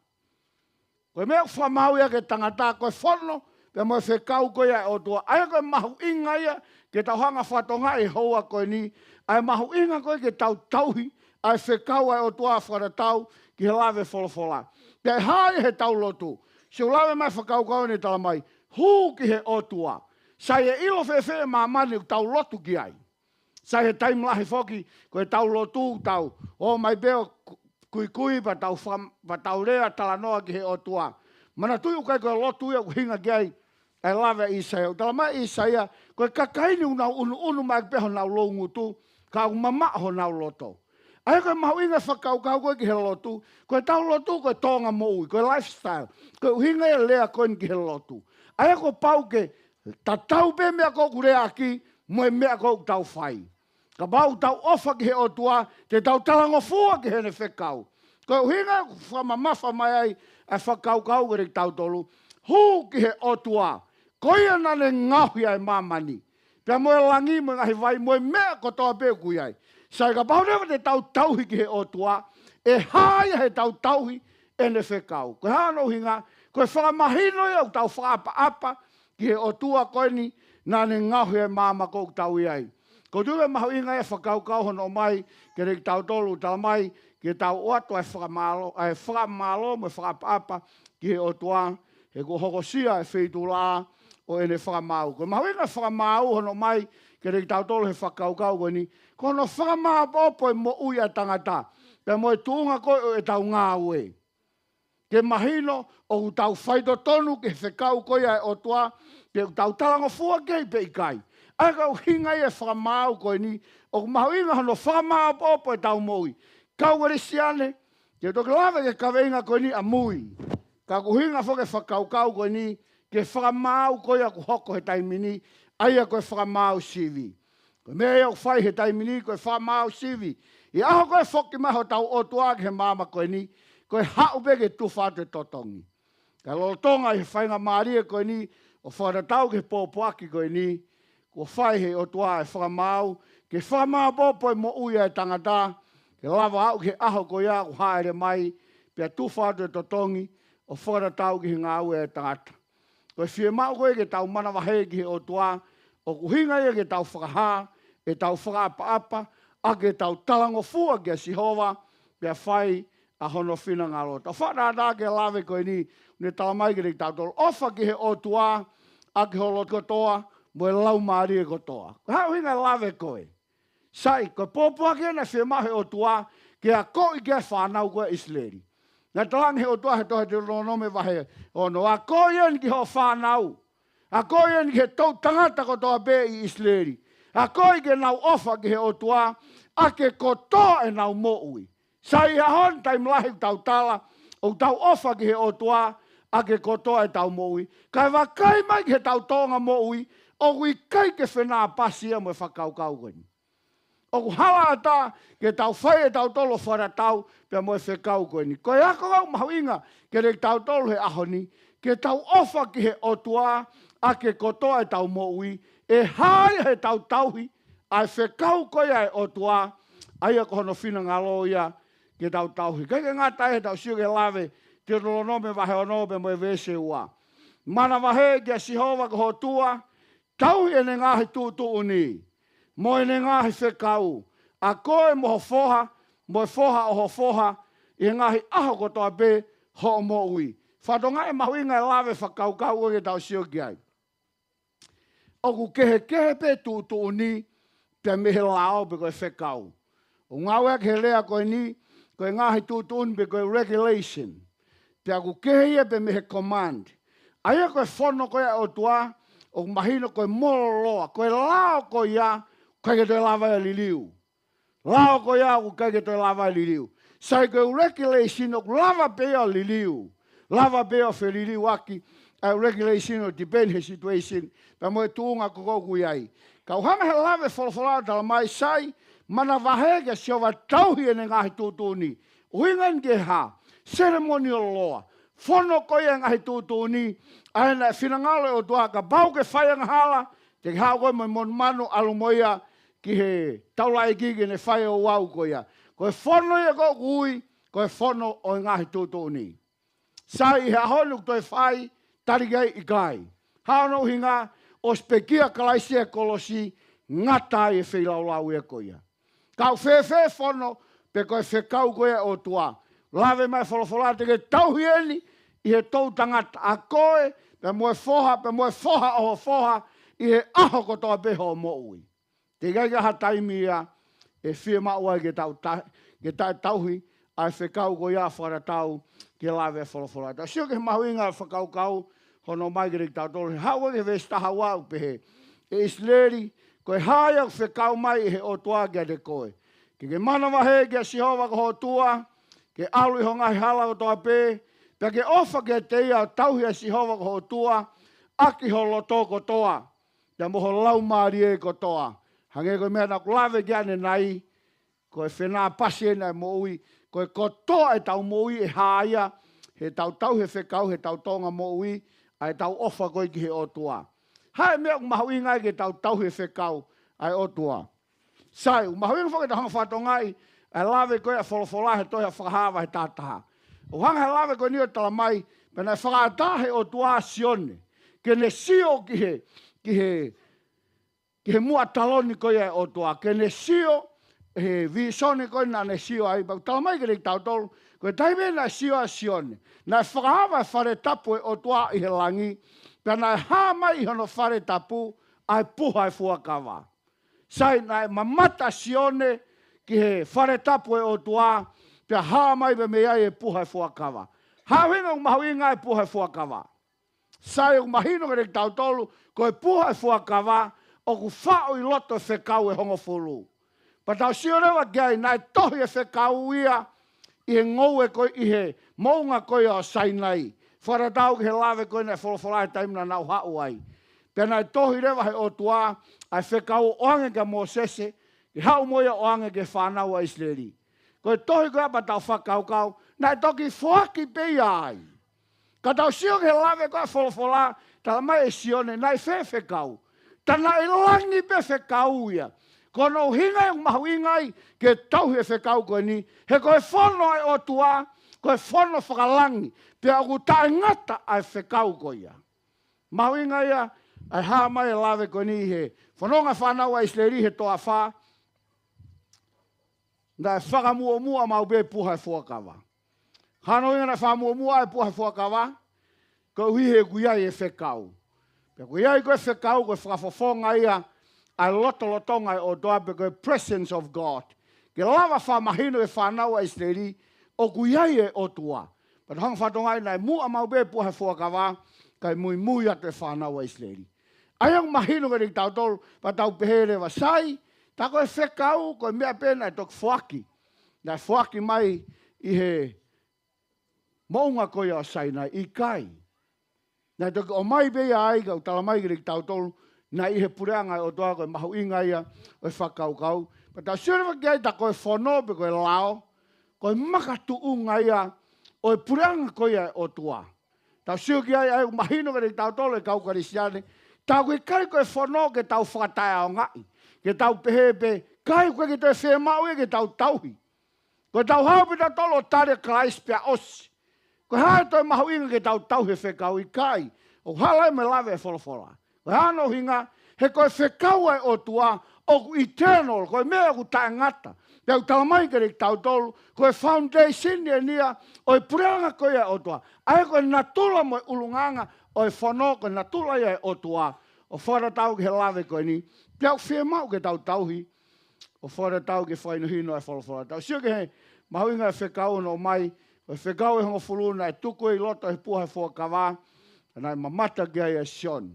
Koe mea whakamau ia ke tangata, koe whono, pe moe whekau koe ai o tua. Aia koe mahu inga ia, ke tau hanga whatonga e hoa koe ni, ai mahu inga koe ke tau tauhi, ai whekau ai o tua whara tau, ki he lawe wholawhola. Pea hae he tau lotu. Se lawe mai whakaukau ni tala mai, hu ki he otua. Sai e ilo whewhe mamani u tau lotu ki ai. Sai he taimlahi foki, ko e tau lotu tau. O mai beo kui pa tau rea tala noa ki he otua. Mana tui ukai koe lotu ia ku hinga ki ai, ai lawe Isaia. Tala mai Isaia, koe kakaini unau unu mai peho nau longu tu, ka u mamaho nau loto. Ai koe mahu inga whakaukau koe ki he lotu, koe tau lotu koe tonga moui, koe lifestyle, koe uhinga e lea koe ki he lotu. Ai koe pau ke, ta tau pe mea koe kurea ki, moe mea koe tau whai. Ka bau tau ofa ki he otua, te tau talangofua ki he ne whekau. Koe uhinga whamamafa mai ai, a whakaukau koe tau tolu, hu ki he otua, koe ana ne ngahui ai mamani. Pea moe langi mo ngahi vai, moe mea koe toa pe kui ai. Sai ka pau rewa te tau tauhi ki he otua, e haia he tau tauhi e ne whekau. Koe hano hinga, koe whakamahino ia u tau whaapa ki he otua koe ni, nā ne ngahui e māma kou tau iai. Ko tuwe mahu inga e whakaukau hono mai, ke reki tau tolu tala mai, ke tau oato ai whakamalo me whakapapa ki he o toa, he ko hokosia e whitula o ene whakamau. Ko mahuinga whakamau hono mai, ke rei tau tolo he whakaukau koe ni, ko hono whakamau popo e mo ui a tangata, pe mo e tuunga koe o e tau ngā ue. Ke mahino o tau whaito tonu ke whekau koe ai o toa, ke tau talango fua kei pe ikai. Ai kau hinga e whakamau koe ni, o mahuinga hono whakamau popo e tau moi. Kau ngare siane, ke toke lawe ke kaweinga koe ni a mui. Ka kuhinga whoke whakaukau koe ni, ke whakamau koe a kuhoko he taimini, aia koe whakamau sivi. Koe mea au whai he taimini, koe whakamau sivi. I aho koe whoki maho tau o tua ke he mama koe ni, koe hau ke tufate totongi. Ka lolotonga he whainga maaria koe ni, o wharatau ke pōpuaki koe ni, ko whai he o tua e whakamau, ke whakamau popo e mo uia e tangata, ke lava au ke aho koe a ku haere mai, pia tufate totongi, o wharatau ke he ngā ue e tangata. Koe whie mau koe ke tau mana wahe ki he o tua, o kuhinga ia ke tau whakaha, e tau whakaapa-apa, a ke tau talango fua ke Sihova, pia whai a hono whina ngā rota. Whanata ke lawe koe ni, ne talamai ke tau tolo. Ofa ki he o tua, a ke holo kotoa, mo e lau maari e kotoa. Ko hau hinga lawe koe. Sai, koe pōpua ke na whie mahe o tua, ke a ko i ke whanau koe Isleri. Nga talang he o tua he tohe te ronome wahe ono. A ko ien ki ho whanau. A ko ien ki he tau tangata kotoa be i Isleri. A ko i ke nau ofa ki he o tua, a ke kotoa e nau moui. Sai a hon taim lahi tau tala, o tau ofa ki he o tua, a ke kotoa e tau moui. Kai wakai mai ki he tau tonga moui, o kui kai ke whenā pasia mo e whakaukau koini. O ku hawa ata ke tau whai e tau tolo wharatau pia mo e whekau koini. Koe ako au mahu inga ke rei tau tolo he ahoni, ke tau ofa ki he otua a ke kotoa e tau moui, e hai he tau tauhi, a e whekau koe ai otua, ai a kohono whina ngalo ia ke tau tauhi. Kai ke ngā tai he tau siu ke lawe, te rolo me wahe ono pe mo e vese ua. Mana wahe ke Sihova ko ho tua, tauhi e ne ngahi tūtu uni. Mo e ne ngahi whekau. A koe mo ho foha, mo e foha o ho foha, i ngahi aho kotoa pe ho mo ui. Whatonga e mahu inga e lawe whakaukau o ke tau sio ki ai. O ku kehe pe tūtu uni, pe mehe lao pe koe whekau. O ngāwea ke lea koe ni, koe ngahi tūtu uni pe koe regulation. Pe a ku kehe ia pe mehe command. Aia koe whono koe o tua, o mahino koe moro loa, koe lao koe ia, koe ke toi lava e liliu. Lao koe ia, koe ke toi lava e liliu. Sai koe regulation o lava peo liliu. Lava peo fe liliu aki, regulation o depend he situation, pa mo e tuunga kokoku iai. Kau hanga he lave wholawholao tala mai sai, mana wahege siova tauhi ene ngahi tūtūni. Uingan ke ha, ceremonial law. Whono koe ngahi tūtūni, aina e whinangalo o tua ka bau ke whaianga hala, te hao koe mo mon manu alumoia ki he taulai kiki ne whai o wau koea. Koe whono ia ko kui, koe whono o ngahi tūtūni. Sai he ahonu toi whai, tarigai i kai. Hao hinga, o spekia kalaisia kolosi, ngata e whilau e koea. Kau whewhe whono, pe koe whekau koea o tua. Lawe mai wholawholate ke tauhieni, i he tau tangata a koe, pe moe foha o foha, i he aho kotoa beho o moui. Te gai ha taimia, e whia maua ke tauhi, ai whekau ko ia wharatau, ke lawe wholawholate. Sio ke mahu inga whakaukau, hono mai ke rei tau tolu, hawa ke vestaha wau pehe. E Isleri, koe haia whekau mai he o tua ke te koe. Ke mana wahe ke Sihova ko ho tua, ke alu i honga hala o toa pē, pe ke ofa ke te ia tauhi a Sihova ko ho tua, aki ho loto ko toa, te moho lau maari e ko toa. Hange koe mea na kulawe ki ane nai, koe whenā pasi e nai mo ui, koe ko toa e tau mo ui e haia, he tau he whekau, he tau tonga mo ui, ai tau ofa koe ki he o tua. Hae mea mahu ingai ke tau he whekau, ai o tua. Sai, mahu ingai whake tahanga whatongai, ai lawe koe a wholawhola he tohe a whakahawa he tātaha. O hanga he lawe koe ni o tala mai, pena e whakaatahe o tua sione, ke ne sio ki he mua taloni koe o tua, ke ne sio he visone koe na ne sio ai ba talamai ke tau tolu koe taime na sio a sione na whakahawa whare tapu e o tua i he langi pia na ha mai i hono whare tapu ai puha e fuakawa sai na mamata sione ki he whare tapu e o tua pia ha mai be mea e puha e fuakawa hawinga mahuinga e puha e fuakawa sai o mahino ke tau tolu koe puha e fuakawa o ku whao i loto e whekau e hongo fulu pa tau sio rewa gai nai tohi e whekau ia i he ngou e koe i he mounga koe o sainai. Whara tau ki he lawe koe nei wholawholai taimina nau hau ai. Pea nai tohi rewa he o tua ai whekau oange ka Mosese ki hau moia oange ke whanau a Israeli. Koe tohi koe apa tau whakau kau nai toki whaki pe ai. Ka tau sio ki he lawe koe wholawhola tala mai e sione nai whekau. Tana i langi pe whekau ia. Kono hinga yung mahuingay ke tau he whekau koe ni. He koe whono ai o tua, koe whono whakalangi. Pea aku tae ngata ai whekau koe ia. Mahuingay ia, ai haa mai e lawe koe ni he. Whanonga whanau a Israeli he toa wha. Nai whakamua mua mau be puha e whuakawa. Hano inga na whamua mua e puha e whuakawa. Koe hui he kuiai e whekau. Pea kuiai koe whekau koe whakafofonga ia. Ai lotongai o doa pe koe presence of God. Ke lava whamahino e whanau a Israeli o kuiai e o tua. But hang whatongai nai mua mau be puha whuakawa kai mui atu e whanau a Israeli. Aiang mahino ke rik tau tolu pa tau pehere wa sai ta koe whekau koe mea pena e tok whaki. Nai whaki mai i he mounga koe o sai nai i kai. Nai tok o mai bea ai kau tala mai ke rik tau tolu na i he pureanga o toa koe mahu inga ia o whakau kau. Pa tau sirewa ki ai ta koe whono pe koe lao, koe makatu unga ia o pureanga koe ia o toa. Tau sirewa ki ai ai mahino kare tau tolo e kau karisiane, tau koe kai koe whono ke tau whakataia o ngai, ke tau pehepe, kai koe ke toi whemau e ke tau tauhi. Koe tau hau pita tolo tare Christ pia osi. Koe hae toi mahu inga ke tau tauhi whekau i kai, o halai me lawe e wholofola. Koe hano hinga, he koe whekau ai o tua, o ku eternal, koe mea ku tae ngata. Pea ku talamai kere tau tolu, koe foundation e nia, o i pureanga koe ai o tua. Ai koe natula mo ulunganga, o i whono koe natula ai o tua. O whara tau ke he lawe koe ni, pea ku whemau ke tau tauhi, o whara tau ke whainohino ai wholofora. Tau sio ke he mahuinga e whekau no mai, o i whekau e hongo fuluna e tuku i loto e puha e whuakawa, nai mamata ke ai e Sion.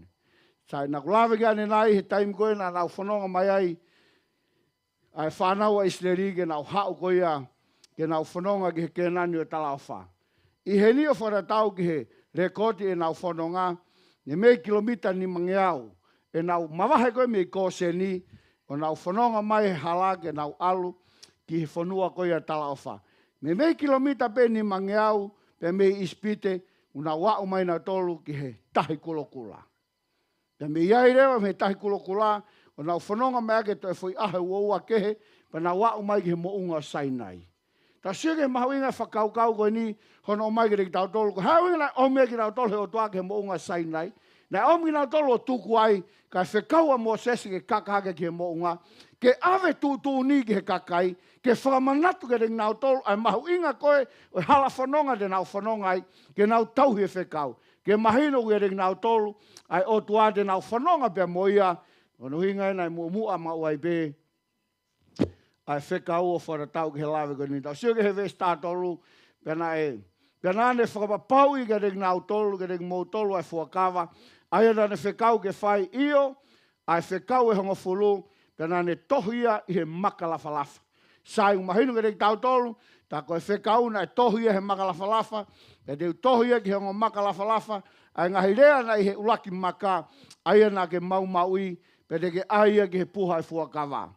Sai na kulawe kia ne nai he taim koe na nau whanonga mai ai ai whanau a Israeli ke nau hau koe ia ke nau whanonga ki he kenani o talau wha. I he ni o wharatau ki he rekoti e nau whanonga ne mei kilomita ni mangiau e nau mawahe koe mei kose ni o nau whanonga mai he hala ke nau alu ki he whanua koe ia talau wha. Ne mei kilomita pe ni mangiau pe mei ispite una wau mai na tolu ki he tahi kulokula. Te me iai rewa me tahi kulokula, o nau whanonga mea ke toi whai ahe uaua kehe, pa na wau mai ke mo unga sainai. Ta sike mahawinga whakaukau koe ni, hono o mai ke reki tau tolu, ko hawinga na omea ki tau tolu he o tua ke mo unga sainai, na omi na tolu o tuku ai, ka whekaua Mosese ke kakake ke mo unga, ke ave tūtū ni ke he kakai, ke whakamanatu ke reki nau tolu, ai mahawinga koe, o hala whanonga de nau whanonga ai, ke nau tauhi e whekau. Ke mahino ke reki nau tolu, ai o tua de nau whanonga pia moia, o no hinga nai mua mau ai be, ai whekau o wharatau ke he lawe koe ni. Tau sio ke he vesi tātolu, pia na ne whakapapau i ke reki nau tolu, ke reki mou tolu ai whuakawa, ai ana ne whekau ke whai io, ai whekau e hongo fulu, pia na ne tohia i he makalafalafa. Sai mahino ke reki tau tolu, ta koe whekau na e tohia he makalafalafa, e teu tohia ki hongo makalafalafa, ai ngahi rea na i he ulaki maka, ai ana ke mau i, pe te ke aia ki he puha e fuakawa.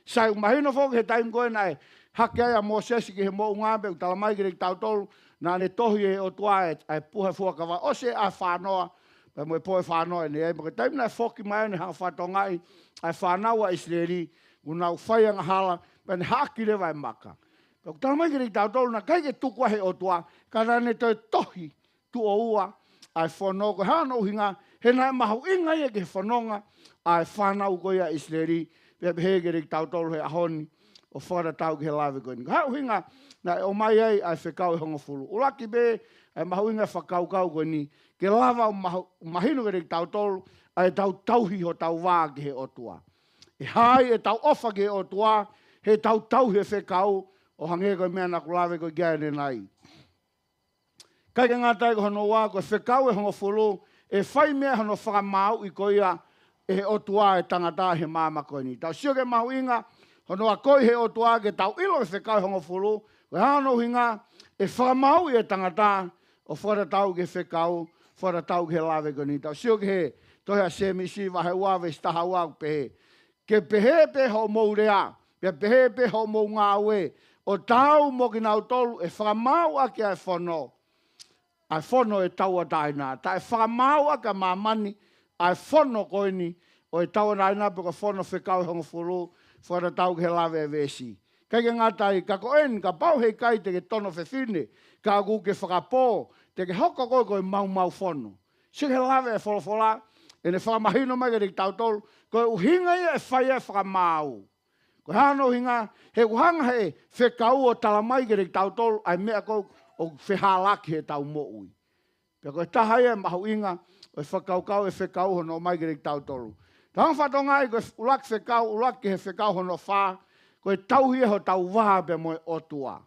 Sai mahino fōki he taim koe na e hake ai a Mosese ki he mo ungabe, u talamai ki reki tau tolu, na ne tohia he o tua e puha e fuakawa, o se a whanoa, pe mo e poe whanoa ni e, porque taim na e whoki mai ni hanga whatongai, ai whanau a Israeli, unau whaianga hala, pe ne haki rewa e maka. Pe talamai ki reki tau tolu, na kai ke tukua he o tua, ka ne toi tohi tu o ua, ai whanoko, hana uhinga, he nai mahu inga ia ke whanonga, ai whanau koe a Israeli, pe he ke reki tau tolu he ahoni, o whara tau ki he lawe koe ni. Hau hinga na o mai ai ai whekau e hongo fulu. Ulaki be ai mahuinga whakau kau koe ni ke lava o mahinu ke tau tolu ai tau tauhi ho tau wā ki he otua. E hai e tau ofa ki he otua he tau tauhi e whekau o hange koe mea na kulawe koe gane nai. Kai ka ngātai ko hono wā koe whekau e hongo fulu e whai mea hono whakamau i koe ia e he otua e tangata he māma koe ni. Tau sio ke mahuinga hono a koe he otua ke tau ilo e whekau e hongo fulu koe hano hinga e whakamau i e tangata o whara tau ke whekau whara tau ke he lawe koe ni. Tau sio ke he tohea se misi wahe wawe staha wau pehe. Ke pehe pe ho mou rea, ke pehe pe ho mou ngā ue, o tau mo ki nau tolu e whakamau a ki ai whono. Ai whono e tau a taina. Ta e whakamau a ka mamani, ai whono koe ni, o e tau a taina pe ka whono whekau hongo furu, whara tau ke he lawe e vesi. Kei ke ngātai, ka ko en, ka pau hei kai te ke tono whewhine, ka agu ke whakapō, te ke hoko koe koe mau whono. Si ke lawe e wholofola, e ne whakamahino mai ke tau tolu, koe uhinga ia e whaia e whakamau. Koe hano hinga, he uhanga he whekau o talamai ke tau tolu, ai mea koe o whehalaki he tau mo'ui. Pea koe taha ia e mahu inga, o e whakaukau e whekau hono mai ke tau tolu. Tahang whatonga i koe ulak whekau, ulak ke he whekau hono wha, koe tauhi e ho tau waha pe moe otua.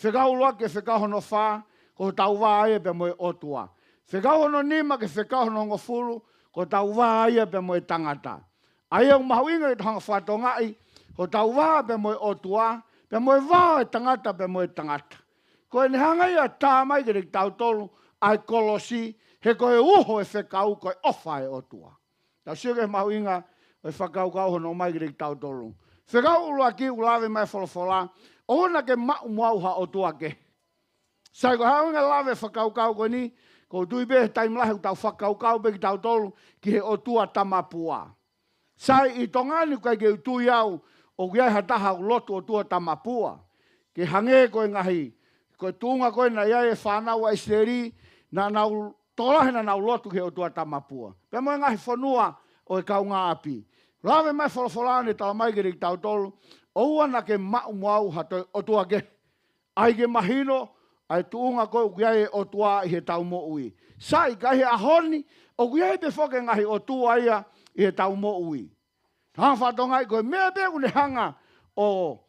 Whekau ulak ke whekau hono wha, ko tau waha e pe moe otua. Whekau hono nima ke whekau hono ngofuru, ko tau waha ia pe moe tangata. Ai au mahu inga i tahanga whatonga i, ko tau waha pe moe otua, pe moe waha e tangata pe moe tangata. Ko e hanga ia tā mai ke tau tolu, ai kolosi, he koe uho e whekau koe ofa e otua. Tau sio ke mahu inga, e whakau kau hono mai ke tau tolu. Whekau ulua ki ulawe mai wholofola, ona ke mau muauha otua ke. Sai ko hau inga lawe whakau kau koe ni, ko tui be taim lahi tau whakau kau be ki tau tolu ki he otua tamapua. Sai i tongani kai ke utui au o kiai hataha ulotu otua tamapua. Ke hange koe ngahi, koe tuunga koe na iai e whanau a iseri na nau tolahi na nau lotu ke otua tamapua. Pe moe ngahi whanua o e kau ngā api. Lawe mai wholofolaane tala mai ke tau tolu, oua na ke mau muau hato otua ke. Ai ke mahino, ai tuunga koe ukiai o tua i he tau mo ui. Sai kai he ahoni, o kuiai pe whoke ngahi o tua ia i he tau mo ui. Hanga whatongai koe mea pe une hanga o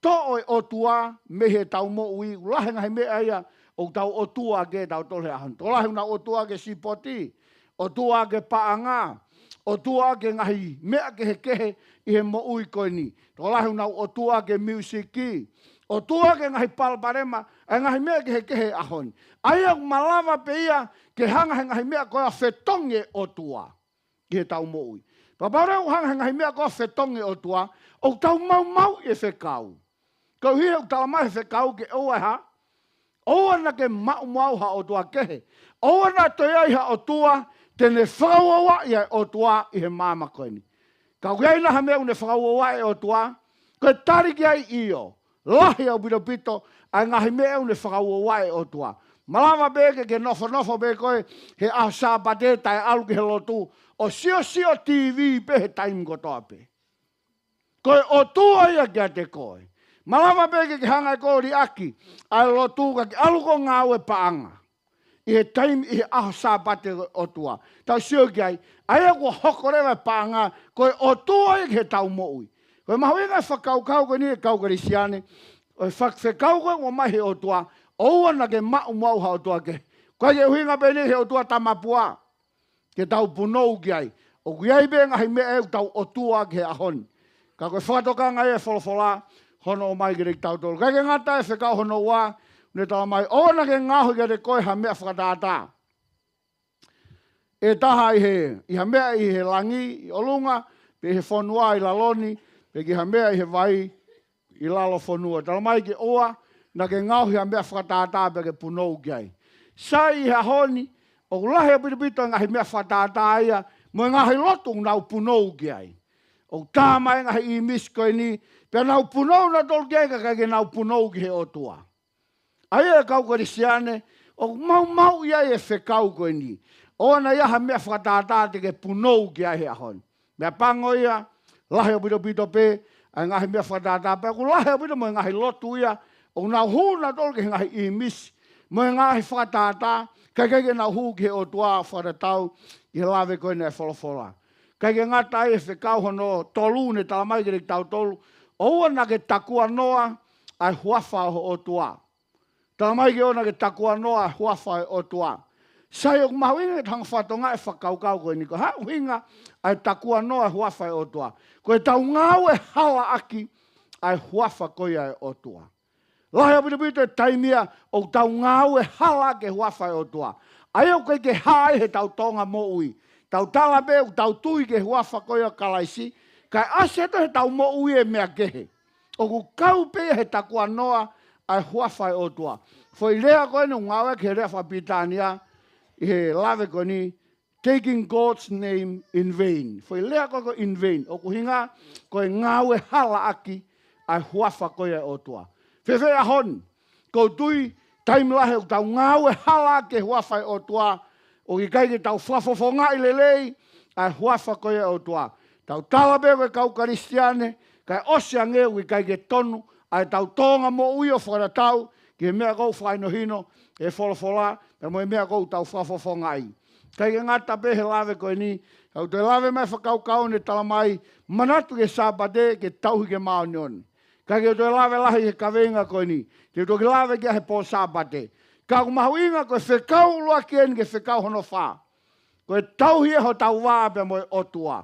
to o tua me he tau mo ui. Ulahe ngahi mea ia o tau o tua ke tau tole ahon. Tolahe una o tua ke sipoti, o tua ke paanga, o tua ke ngahi mea ke he kehe i he mo ui koe ni. Tolahe una o tua ke musiki, o tua ke ngahi palparema, ai ngahi mea ke he kehe ahon. Ai au malawa pe ia ke hanga he ngahi mea koe a whetonge o tua. Ki he tau mo ui. Paparau hanga he ngahi mea koe a whetonge o tua, o tau mau e whekau. Kau hi au talamai he whekau ke oa ha, oa na ke mau ha o tua kehe. Oa na toi ai ha o tua, tene whakaua ia o tua i he māma koe ni. Kau kei na ha mea une whakaua e o tua, koe tariki ai iyo. Lahi au bito pito, ai ngahi mea une whakaua e o tua. Malama beke ke nofo be koe, he aho sāpate tai alu ke he lotu, o sio TV pe he taim kotoa pe. Koe o tua ia kia te koe. Malama beke ke hanga e koe ri aki, ai lotu ka ki alu ko ngā ue paanga. I he taim i he aho sāpate o tua. Tau sio ki ai ako hokorewa paanga, koe o tua ia ke he tau moui. Koe mahu inga whakaukau koe ni e kaukari siane, koe whakau koe o mahi o tua, oua na ke mau ha o tua ke. Koe ke uhinga pe ni he o tua tamapua, ke tau punou ki ai. O kiai be ngahi mea e tau o tua ke ahon. Ka koe whakatoka ngai e wholofola, hono o mai ke tau tolu. Kai ke ngata e whekau hono ua, ne tala mai, o na ke ngahu ke te koe ha mea whakatata. E taha i ha mea i he langi, i olunga, pe he whonua i laloni, pe ki ha mea i he vai i lalo whonua. Tala mai ke oa, na ke ngahu ha mea whakatata pe ke punou ki ai. Sai i ha honi, o lahe o pitipito ngahi mea whakatata ia, mo ngahi lotu nau punou ki ai. O tāmai ngahi i misko ni, pe nau punou na tolu ki ai ka ke nau punou ki he otua. Ai e kaukari siane, o mau ia e whekau koe ni. O na ia ha mea whakatata te ke punou ki ai he ahon. Mea pango ia, lahe o pito pe, ai ngahi mea whatata pe, ku lahe apina mo ngahi lotu ia, o nau hūna tolu ke ngahi i misi, mo ngahi whatata, kai ke nau hū ke o tua whatatau, i he lawe koe nei wholofola. Kai ke ngata e whekau hono tolu ne talamai ke tau tolu, o ua na ke takua noa, ai huafa o tua. Talamai ke ona ke takua noa, ai huafa o tua. Sai o mahuinga ke tanga whatonga e whakaukau koe niko. Ha uhinga ai takua noa huafa o tua. Koe tau ngau e hala aki ai huafa koe ai o tua. Lahi apita pita e taimia o tau ngau e hala ke huafa o tua. Ai o koe ke hae he tau tonga mo ui. Tau tala be o tau tui ke huafa koe o kalaisi. Kai aseto he tau mo ui e mea kehe. O ku kau pe he takua noa ai huafa o tua. Foi lea koe no ngau e ke rea whapitania. He lave ko ni taking God's name in vain. Foi lea ko in vain. O ku hinga ko ngawe hala aki ai huafa ko e otua. Fefe a hon ko tui time lahe o tau ngawe hala ke huafa e otua. O ki kai ke tau whafofonga i lelei ai huafa ko e otua. Tau talabe ko kau karistiane kai osea nge o ki kai ke tonu ai tau tonga mo uio wharatau ki mea kou whaino hino e wholofola. E moe mea kou tau whafofonga ai. Kai ke ngata pe he lawe koe ni. Au te lawe mai whakaukau ne talamai. Manatu ke sāpate ke tauhi ke mao nion. Kai ke te lawe lahi he kawenga koe ni. Te toki lawe ke he pō sāpate. Ka ku mahu inga koe whekau lua kien ke whekau hono whā. Koe tauhi e ho tau wā pe moe otua.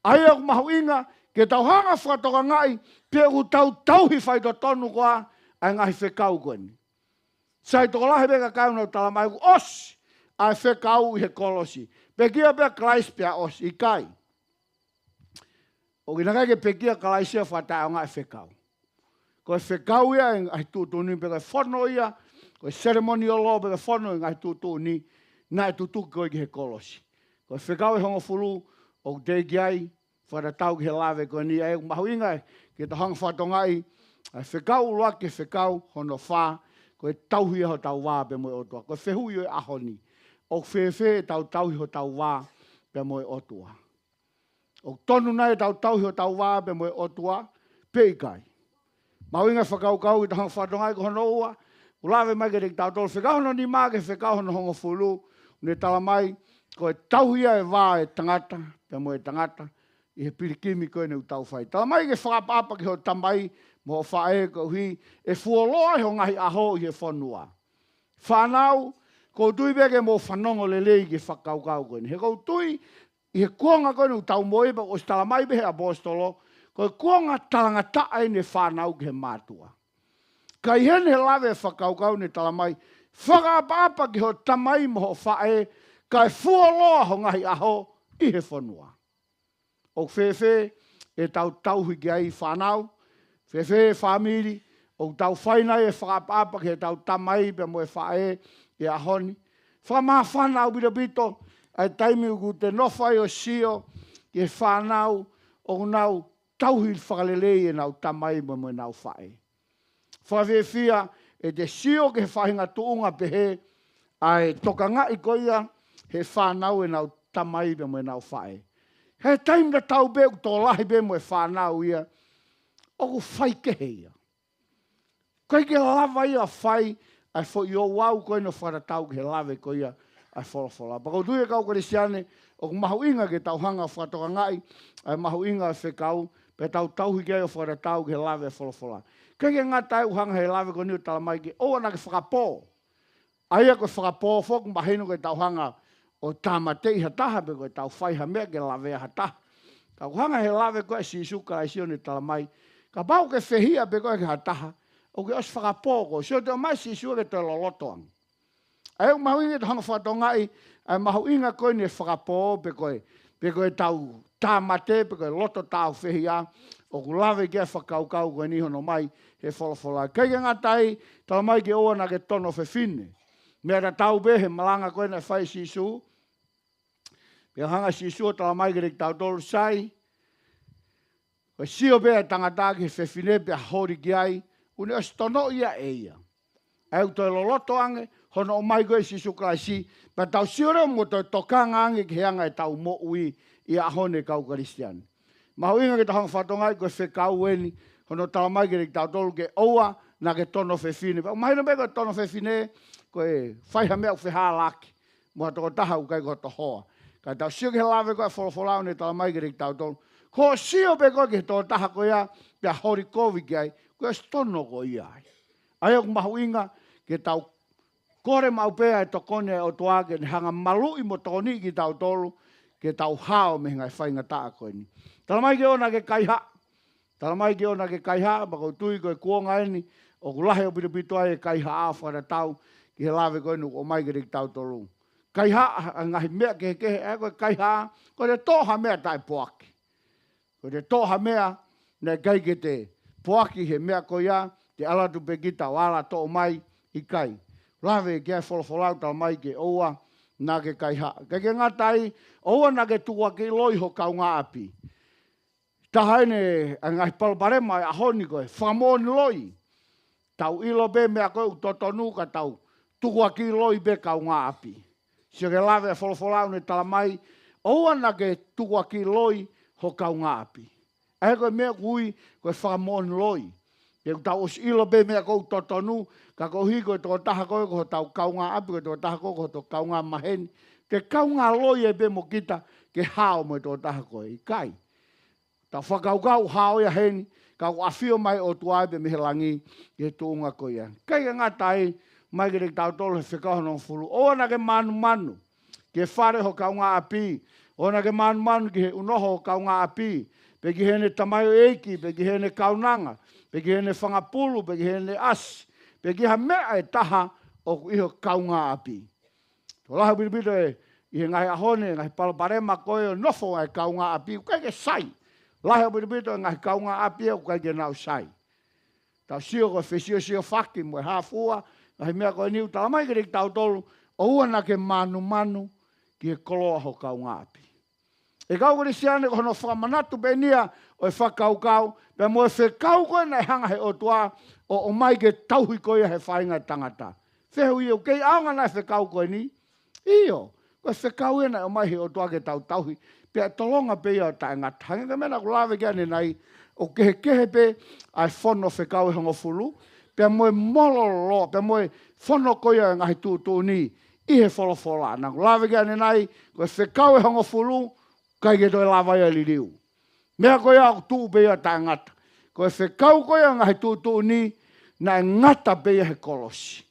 Ai ku mahu inga ke tau hanga whatoka ngai. Pe ku tau tauhi whai to tonu koa. Ai ngahi whekau koe ni. Sai toko lahe beka kauna o talamai ku os ai whekau i he kolosi. Pekia pia Christ pia os i kai. O ki nakai ke pekia Christ ia whatai o ngai whekau. Ko e whekau ia ai tūtuni peka whono ia. Ko e ceremonial law peka whono i ngai tūtuni. Nai tūtuki koe ki he kolosi. Ko e whekau i hongo fulu o te ki ai. Whatatau ki he lawe koe ni. Ai mahu ingai ki ta hanga whatongai. Ai whekau loa ki whekau hono whaa. Ko e tauhi ho tau wā pe moe otua. Ko e whehui o e ahoni. O whewhe tau tauhi ho tau wā pe moe otua. O tonu nei tau tauhi ho tau wā pe moe otua. Pe i kai. Mau inga whakaukau i tahang whatongai ko hono ua. Ulawe mai ke te tau tolu. Whekau hono ni maa ke whekau hono hongo fulu. Ne tala mai. Ko e tauhi e wā e tangata. Pe moe tangata. I he pirikimi koe ne u tau whai. Tala mai ke whakapapa ki ho tamai. Mo whae ko hui, e fuoloa ho ngahi aho i he whanua. Whanau, ko tui beke mo whanongo lelei ki whakaukau koe. He kou tui, i he kuanga koe nu tau moiba, o stalamai behe apostolo, ko e kuanga talanga tae ne whanau ki he mātua. Kai hen he lawe whakaukau ne talamai, whakapapa ki ho tamai mo ho whae, kai fuoloa ho ngahi aho i he whanua. O whewhe, e tau tauhi ki ai whanau, Whewhe whamiri, o tau whainai e whakapapa ke tau tamai pe mo e whae e ahoni. Whamā whanau bita bito, ai taimi uku te nowhai o sio, ke whanau o nau tauhi whakalelei e nau tamai pe mo e nau whae. Whawewhia e te sio ke whahinga tuunga pehe, ai tokanga i koia he whanau e nau tamai pe mo e nau whae. He taimi na tau be u tō lahi pe mo e whanau ia, o ku whai keheia. Koe ke lawa ia whai, ai fo i o wau koe no wharatau ke lawe koe ia, ai wholofola. Pako tui e kau karisiane, o ku mahu inga ke tau hanga whatoka ngai, ai mahu inga e whekau, pe tau tauhi ke o wharatau ke lawe wholofola. Koe ke ngā tai uhanga he lawe koe niu talamai ke, o ana ke whakapō. Aia koe whakapō, whoku mahinu ke tau hanga o tāmate i hataha, pe koe tau whai ha mea ke lawe a hataha. Kau hanga he lawe koe si suka ai sio ni talamai, ka pau ke whehia pe koe ke hataha, o ke os whakapōko, sio te o mai si sua ke te lolotoang. Ai o mahu inga te hanga whatongai, ai mahu inga koe ni whakapō pe koe tau tāmate, pe koe loto tau whehia, o ku lawe ke whakaukau koe ni hono mai, he wholofola. Kei ke ngā tai, tala mai ke oa na ke tono whewhine. Mea ta tau be, he malanga koe na whai si su, pe hanga si su, tala mai ke te tau tolu sai, Koe sio bea tangata ki whewhine bea hori ki ai, une o stono ia e ia. Au toi loloto ange, hono o mai koe si sukai si, pa tau siore mo toi tokanga ange ki heanga e tau mo ui i ahone kau karistiani. Mahu inga ke tahang whatongai koe whekau eni, hono talamai ke tau tolu ke oua, na ke tono whewhine. Mahina me koe tono whewhine, koe whaiha mea wheha laki. Mua toko taha ukai koe to hoa. Kai tau sio ke lawe koe wholofolau ne talamai ke tau tolu. Ko sio pe koe ke to taha koe ia, pia hori kovi ki ai, koe stono koe ia ai. Ai ok mahu inga ke tau kore maupea e tokone o tuake ni hanga malu i mo toni ki tau tolu, ke tau hao me ngai whainga taa koe ni. Talamai ke ona ke kaiha. Talamai ke ona ke kaiha, bako tui koe kuonga eni, o kulahe o pito ai e kaiha a whara tau, ki he lawe koe nu o mai ke tau tolu. Kaiha, ngahi mea ke kehe, e koe kaiha, koe te toha mea tai poaki. Koe te toha mea, ne kai ke te poaki he mea koe ia, te alatu pe kita o ala to o mai i kai. Lawe ke ai wholofolau talamai ke oua, na ke kaiha. Ke ngatai, oua na ke tua ke loi ho kau ngā api. Tahaine, ngai palparema e ahoni koe, whamoni loi. Tau ilo be mea koe utotonu ka tau, tua ki loi be kau ngā api. Sio ke lawe e wholofolau ne talamai, oua na ke tua ki loi ho kau ngā api. Ahe koe mea kui koe whamoni loi. Ke tau os ilo be mea koe utotonu, ka kohi koe toko taha koe ko tau kau ngā api, koe toko taha koe ko toko kau ngā maheni. Ke kau ngā loi e be mo kita, ke hao mo toko taha koe i kai. Ta whakaukau hao ia heni, ka wafio mai o tuai pe mihelangi ke tuunga ko ia. Kai ngā tai, mai ke tau tolu he whekau no fulu. O na ke manu manu, ke whare ho kau ngā api. O na ke manu manu ki he unoho ho kau ngā api. Pe ki hene tamayo eiki, pe ki hene kaunanga, pe ki hene whangapulu, pe ki hene asi. Pe ki ha mea e taha o iho kau ngā api. Tō laha biribiro e, i he ngai ahone, ngai palaparema koe o nofo ai kau ngā api, ukai ke sai. Lahe o biribito ngai kau ngā api e ukai ke nau sai. Tau sio koe whesio sio whaki mo e hafua, ngai mea koe niu talamai ke tau tolu, o ua na ke manu manu ki he koloa ho kau ngā api. E kau kore siane ko hono whakamanatu penia o e whakaukau, pe mo e whekau koe na e hanga he otua o mai ke tauhi koe he whainga tangata. Whehu i o kei aonga na e whekau koe ni, iyo, koe whekau e na o mai he otua ke tauhi, pe tolonga pe ia o tae ngata. Hangi ka mena ko lawe kia ne nai, o kehe pe ai whono whekau e hongo fulu, pe mo e mololo, pe mo e whono koe e ngahi tū ni, i he wholofola. Nā ko lawe kia ne nai, koe whekau e hongo fulu, kai ke toi lawa ia li riu. Mea koe au tū pe ia tae ngata. Koe whekau koe a ngahi tū ni, na ngata pe ia he kolosi.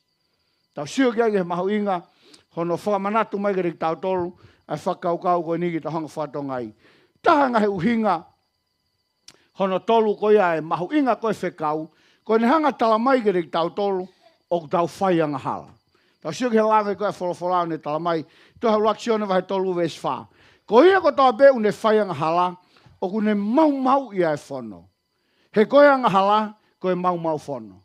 Tau sio kia ke he mahu inga, hono whakamanatu mai ke tau tolu, ai whakaukau koe ni ki ta hanga whatongai. Taha ngahi uhinga, hono tolu koe ai mahu inga koe whekau, koe ne hanga tala mai ke tau tolu, o tau whaianga hala. Tau sio ke he lawe koe wholofolau ne tala mai, toha laksione vahe tolu ves wha. Ko ia ko tau be une whaianga hala, o kune mau ia e whono. He koe anga hala, koe mau whono.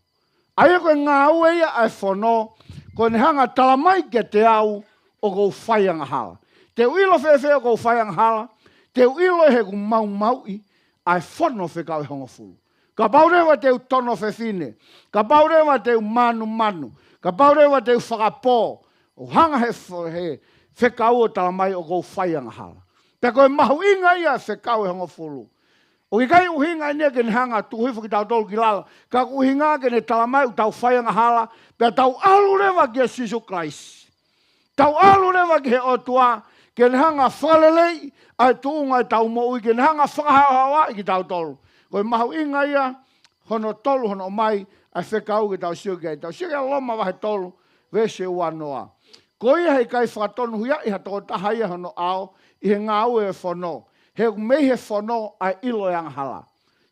Aia koe ngā ue ia e whono, koe ne hanga talamai ke te au, o kou whaianga hala. Te uilo whewhe o kou whaianga hala, te uilo he ku mau i, ai whono whekau e hongo fulu. Ka paurewa te u tono whewhine, ka paurewa te u manu, ka paurewa te u whakapō, o hanga he whekau o talamai o kou whaianga hala. Pe koe mahu inga ia whekau e hongo fulu. O ki kai uhinga nia ke ne hanga tuhifu ki tau tolu ki lala, ka uhinga ke ne talamai u tau whaianga hala, pe tau alurewa ki a Sisu Christ. Tau alurewa ki he otua, ke ne hanga whalelei, ai tuunga e tau mo ui, ke ne hanga whakahawa i ki tau tolu. Koe mahu inga ia, hono tolu hono mai, ai whekau ki tau sio ki ai. Tau sio ki a loma wahe tolu, vese ua noa. Ko ia hei kai whakatonu huia i hato taha ia hono ao, i he ngā ue e whono. He mei he whono ai ilo e hala.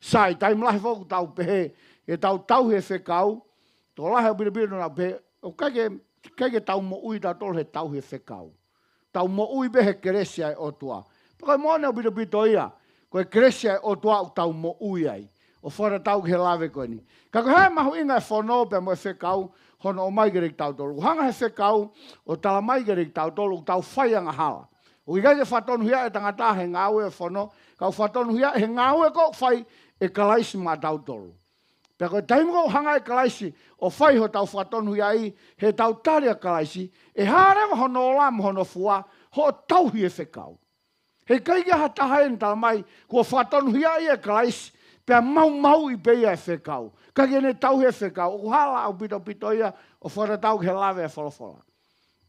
Sai, tai mlahi whoku tau pehe, e tau he whekau, tō lahe o biribiri nā pehe, o kaike tau mo ui tau tolu he tau he whekau. Tau mo ui be he keresia e otua. Pakai mōne o biribiri to ia, koe keresia e otua o tau mo ui ai. O whara tau he lawe koe ni. Kako hae mahu inga e whono pe mo e whekau, hono o mai gerek tau tolu. Hanga he whekau, o tala mai gerek tau tolu, tau whaianga hala. O i kai e whatonu hia e tangata he ngāue e whono, kau whatonu hia he ngāue ko whai e kalaisi mā tau tolu. Pea koe taimiko hanga e kalaisi, o whai ho tau whatonu hia i, he tau tarea kalaisi, e hārewa hono o lam hono fua, ho tauhi e whekau. He kai ke hatahaen tala mai, kua whatonu hia ia Christ, pia mau i peia e whekau. Ka ke ne tau he whekau, o hala au pito ia, o wharatau ke lawe e wholofola.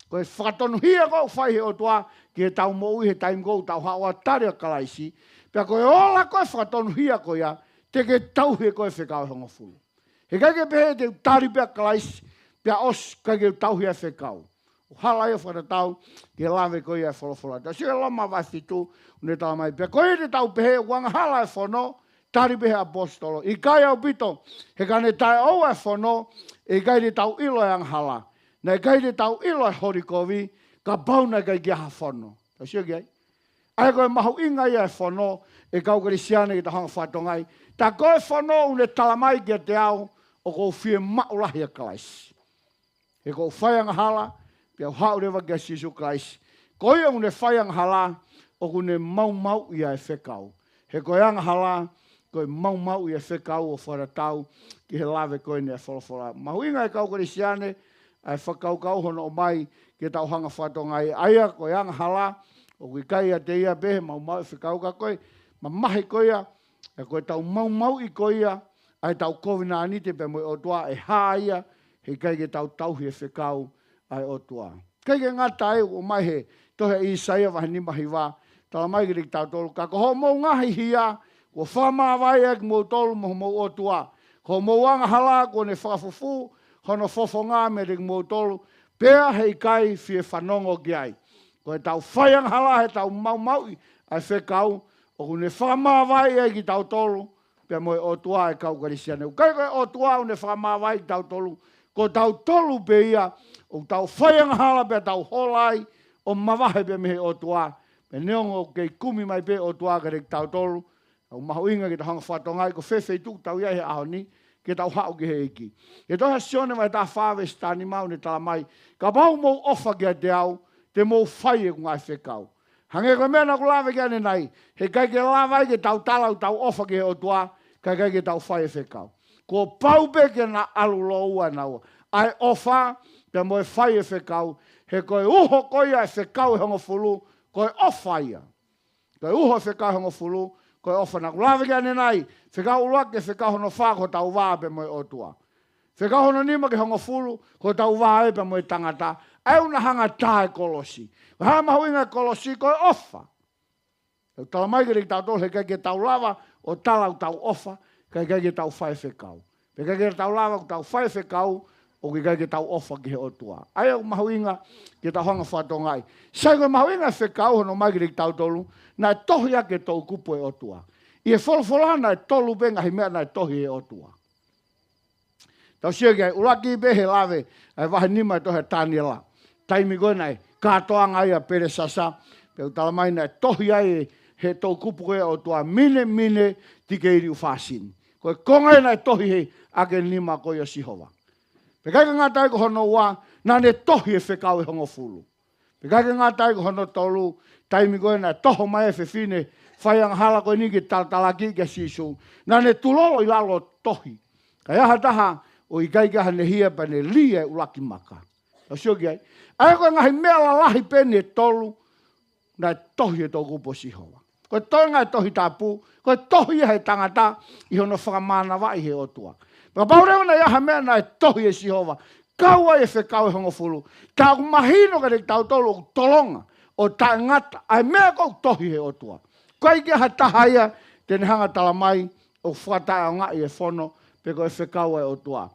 Koe whatonu hia kou whai he o toa, ki he tau mou he taim kou tau hawa tare a kalaisi, pia koe ola koe whatonu hia koe ia, te ke tau he koe whekau e hongo fulu. He kai ke pehe te tari pia kalaisi, pia os kai ke tau hia whekau. O hala ia wharatau, ki he lawe koe ia e wholofola. Ta sika loma wafitu, une tala mai, pia koe te tau pehe, wanga hala e whono, tari pehe apostolo. I kai au pito, he kane tai au e whono, e kai te tau ilo e anghala. Na kai te tau ilo e horikovi, ka bauna kai kia ha whono. Ta sio ki ai? Ai koe mahu inga ia e whono, e kau krisiane ki ta hanga whatongai. Ta koe whono une talamai kia te au, o kou fie maulahi a Christ. He kou whaianga hala, pia hau rewa kia Sisu Christ. Koe une whaianga hala, o kune mau ia e whekau. He koe anga hala, koe mau ia e whekau o wharatau, ki he lawe koe ne e wholofola. Mahu inga e kau krisiane, ai whakau hono o mai ke tau hanga whatongai aia koe anga hala o kui kai a te ia behe mau e whakau ka koe ma mahi koe ia e koe tau mau i koe ia ai tau kovina anite pe moe o tua e haa ia he kai ke tau hi e whakau ai o tua. Kai ke ngata ai o mai he tohe i saia wahi ni mahi wā tala mai ki tau tolu ka ko ho mou ngahi hia ko whama vai e mou tolu mo o tua ko mou anga hala ko ne whakafufu hono fofo ngā me ring mō tolu, pēa hei kai fie whanongo ki ai. Ko e tau whaiang hala he tau mau ai whekau, o kune whamawai e ki tau tolu, pēa moe o tua e kau karisiane. Kai koe o tua une whamawai ki tau tolu, ko tau tolu pe ia, o tau whaiang hala pēa tau holai, o mawahe pēa mehe o tua, pe neongo kei kumi mai pe o tua ka rek tau tolu, au mahu inga ki ta hanga whatongai, ko whewhei tuk tau ia he aho ni, ke tau hau ki he iki. Ke toha sione mai tā whāwe stani mau ne tala mai, ka mau mou ofa ki a te au, te mou whai e kungai whekau. Hange koe mea na ku lawe ki ane nei, he kai ke lawe ke tau talau tau ofa ki he o tua, kai ke tau whai e whekau. Ko paupe ke na alu lo ua na ua. Ai ofa, te moe whai e whekau, he koe uho koe e whekau e hongo fulu, koe ofa ia. Koe uho e whekau e hongo fulu, koe ofa na kulawe ki ane nei, whekau uruak ke whekau hono whā ko tau wā pe moe o tua. Whekau hono nima ke hongo fulu, ko tau wā e pe moe tangata, au na hanga tā e kolosi. Ko haa mahu inga kolosi, koe ofa. E tala mai kere ki tau tole, kai ke tau lava, o talau tau ofa, kai ke tau whae whekau. Pe kai ke tau lava, ko tau whae whekau, o kai ke tau ofa ki he o tua. Ai au mahu inga, ke tau hanga whatongai. Sai koe mahu inga whekau hono mai kere ki tau tolu, na e tohi ake tau kupu e o tua. I e wholwholana e tolu benga hi mea na e tohi e o tua. Tau sia ki ai, ulaki i behe lawe, ai wahi nima e tohe tāni la. Taimi koe nei, kātoanga ia pere sasa, pe utala mai na e tohi ai he tau kupu e o tua mine tike iri ufasin. Koe konga e na e tohi he ake nima koe o sihova. Pe kai ka ngātai ko hono wā, na ne tohi e whekau e hongo fulu. Pe kai ka ngātai ko hono tolu, taimi koe na toho mai e whewhine, whaiang hala koe ni ki talaki ke sisu, na ne tulolo i lalo tohi. Kai aha taha, o i kai kaha ne hia pa ne lia ulaki maka. O sio ki ai. Ai koe ngahi mea la lahi pene tolu, na tohi e tō kupo sihova. Koe toi ngai tohi tāpū, koe tohi e hei tangata, i hono whakamana wa i he otua. Paka paureo na iaha mea na tohi e sihova, kaua e whekau e hongo fulu, tā ku mahino ka tau tolu o tolonga, o tā ngata, ai mea kou tohi he otua. Koe ki aha tahaia, tene hanga tala mai, o whatai o ngai e whono, pe koe whekau e otua.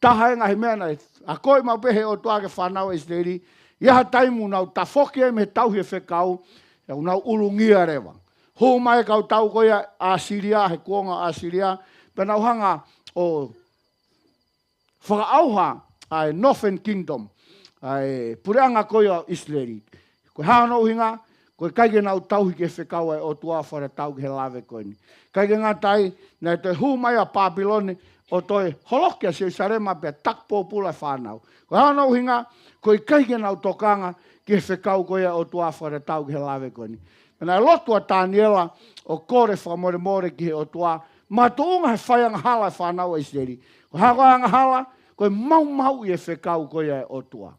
Tahai ngahi mea nei, a koe mau pehe otua ke whanau e steri, iaha taimu nau ta whoki e me tauhi e whekau, e nau urungia rewa. Hou mai kau tau koe a Siria, he kuonga a Siria, pe nau hanga o whakaauha ai Northern Kingdom, ai pureanga koe a Isleri. Koe hana uhinga, koe kaike nau tauhi ke whekau e otua whare tau ke he lawe koe ni. Kaike ngā tai, nei toi hou mai a Papilone, o toi holokia se sarema pe takpo pula whanau. Koe hana uhinga, koe kaike nau tokanga ke whekau koe o tua whare tau ke he lawe koe ni. Pena lotua tāniela o kore whamore ki he o tua, ma tuunga he whaianga hala whanau e seri. Koe hanga hala, koe mau i e whekau koe o tua.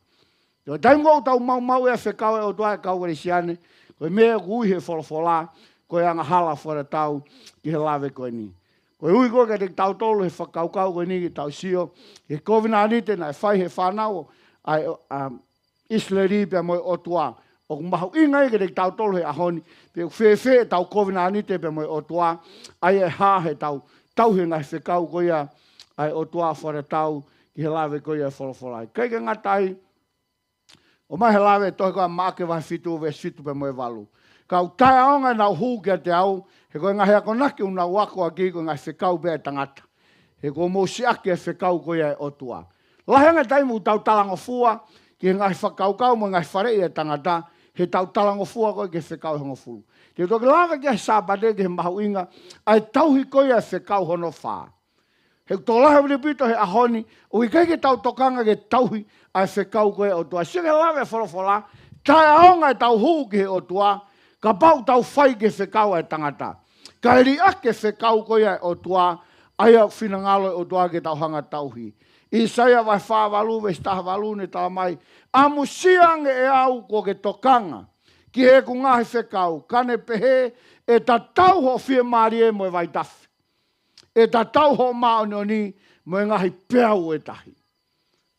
Koe taimou tau mau e whekau e o tua e kau kare siane, Koe mea kui he wholofola, koe anga hala whara tau ki he lawe koe ni. Koe ui koe ka te tau tolu he whakaukau koe ni ki tau sio, he kovina anite na e whai he whanau ai Isleri pia moe otua. O mahu inga i ka te tau tolu he ahoni, pe whewhe tau kovina anite pia moe otua, ai e ha he tau he ngai whekau koe ia ai otua whara tau ki he lawe koe ia wholofola. Kei ka ngatai, o mai he lawe tohe koa maake wahi fitu ve fitu pe moe walu. Kau tae aonga nau huu kia te au, he koe ngahi ako naki una wako a ki koe ngai whekau bea tangata. He koe mou si ake e whekau koe ia otua. Lahanga taimu tau talango fua, ki he ngai whakaukau mo ngai whare ia tangata, he tau talango fua koe ke whekau hongo fulu. Te toke lawe kia he sāpate ke he mahu inga, ai tauhi koe ia whekau hono whaa. He tō lahe wile pito he ahoni, o i keike tau tokanga ke tauhi ai whekau koe o tua. Sige lawe wholofola, tae aonga e tau huu ki he o tua, ka pau tau whai ke whekau ai tangata. Ka eri ake whekau koe ai o tua, ai au whinangalo o tua ke tau hanga tauhi. Isaia vai whāwalu, ve staha walu ne tala mai, amu siange e au ko ke tokanga, ki he ku ngahi whekau, kane pehe e ta tau ho fie maari e moe vai tafi. E ta tau ho maoni ni mo ngahi peau e tahi.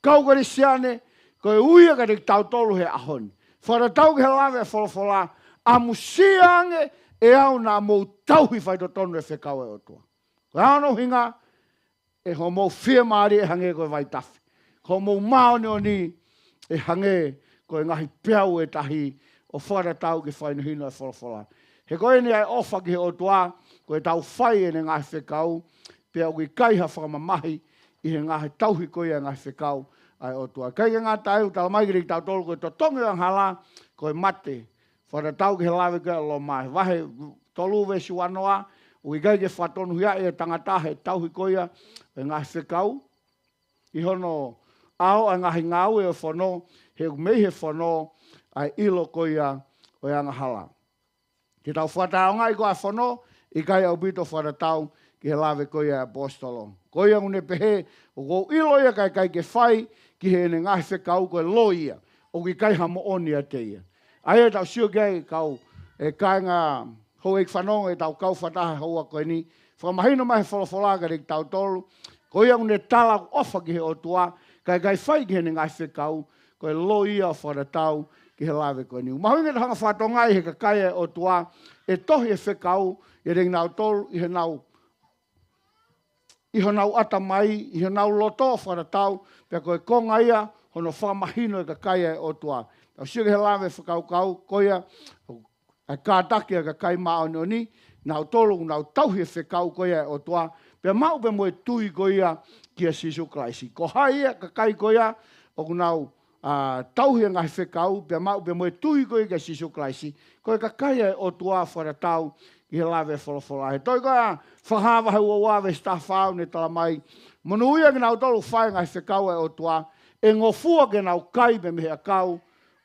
Kau kare siane, koe uia kare tau tolu he ahoni. Whara tau ke he lawe wholofola, amu siange e au nā mou tauhi whai to tonu e whekau e otua. Koe ano hinga, e ho mou whia maari e hange koe vai tafi. Ho mou maoni o ni e hange koe ngahi peau e tahi o whara tau ke whai nuhino e wholofola. He koe ni ai ofa ki he otua, koe tau whai e ne ngahi whekau, pia ui kaiha whakamamahi i he ngahi tauhi koe e ngahi whekau ai otua. Kai ke ngā tau, tala mai kiri tau tolu koe to tongi ang hala, koe mate, whara tau ki he lawe koe lo mai. Wahe tolu vesi wanoa, ui kai ke whatonu hia e tangata he tauhi koe e ngahi whekau, i hono ao a ngahi ngau e o whono, he mei he whono ai ilo koe o anga hala. Ki tau whataonga i koe a whono, i kai au bito whara tau ki he lawe koe a apostolo. Koe a une pehe, o ko ilo ia kai ke whai, ki he ne ngahi whekau koe loia, o ki kai hamo oni a teia. Ai e tau sio kei kau, e kai ngā hou eik whanonga e tau kau whataha hoa koe ni, whamahino mai wholawholaka rik tau tolu, koe a une tala ofa ki he otua, kai whai ki he ne ngahi whekau, koe loia whara tau, ki he lawe koe ni. Mahuinga te hanga whatongai he ka kai e otua, e tohi e whekau, e ring nau tolu, i he nau ata mai, i he nau loto whara tau, pia koe konga ia, hono whamahino e ka kai e otua. Tau sire he lawe whakau kau, koia, ai kātaki e ka kai maoni o ni, nau tolu, nau tauhi e whekau koia e otua, pia mau pe moe tui koia ki a Sisu Kraisi. Ko hai ia ka kai koia, o nau tauhi e ngahi whekau, pia mau pe moe tui koia ki a Sisu Kraisi, koia ka kai e otua whara tau, i he lawe wholawhola. He toi koia whahawa hau o wawe stafau ne tala mai. Monu uia ki nau tolu whae ngai whekau e otua, e ngofua ke nau kai me mehea kau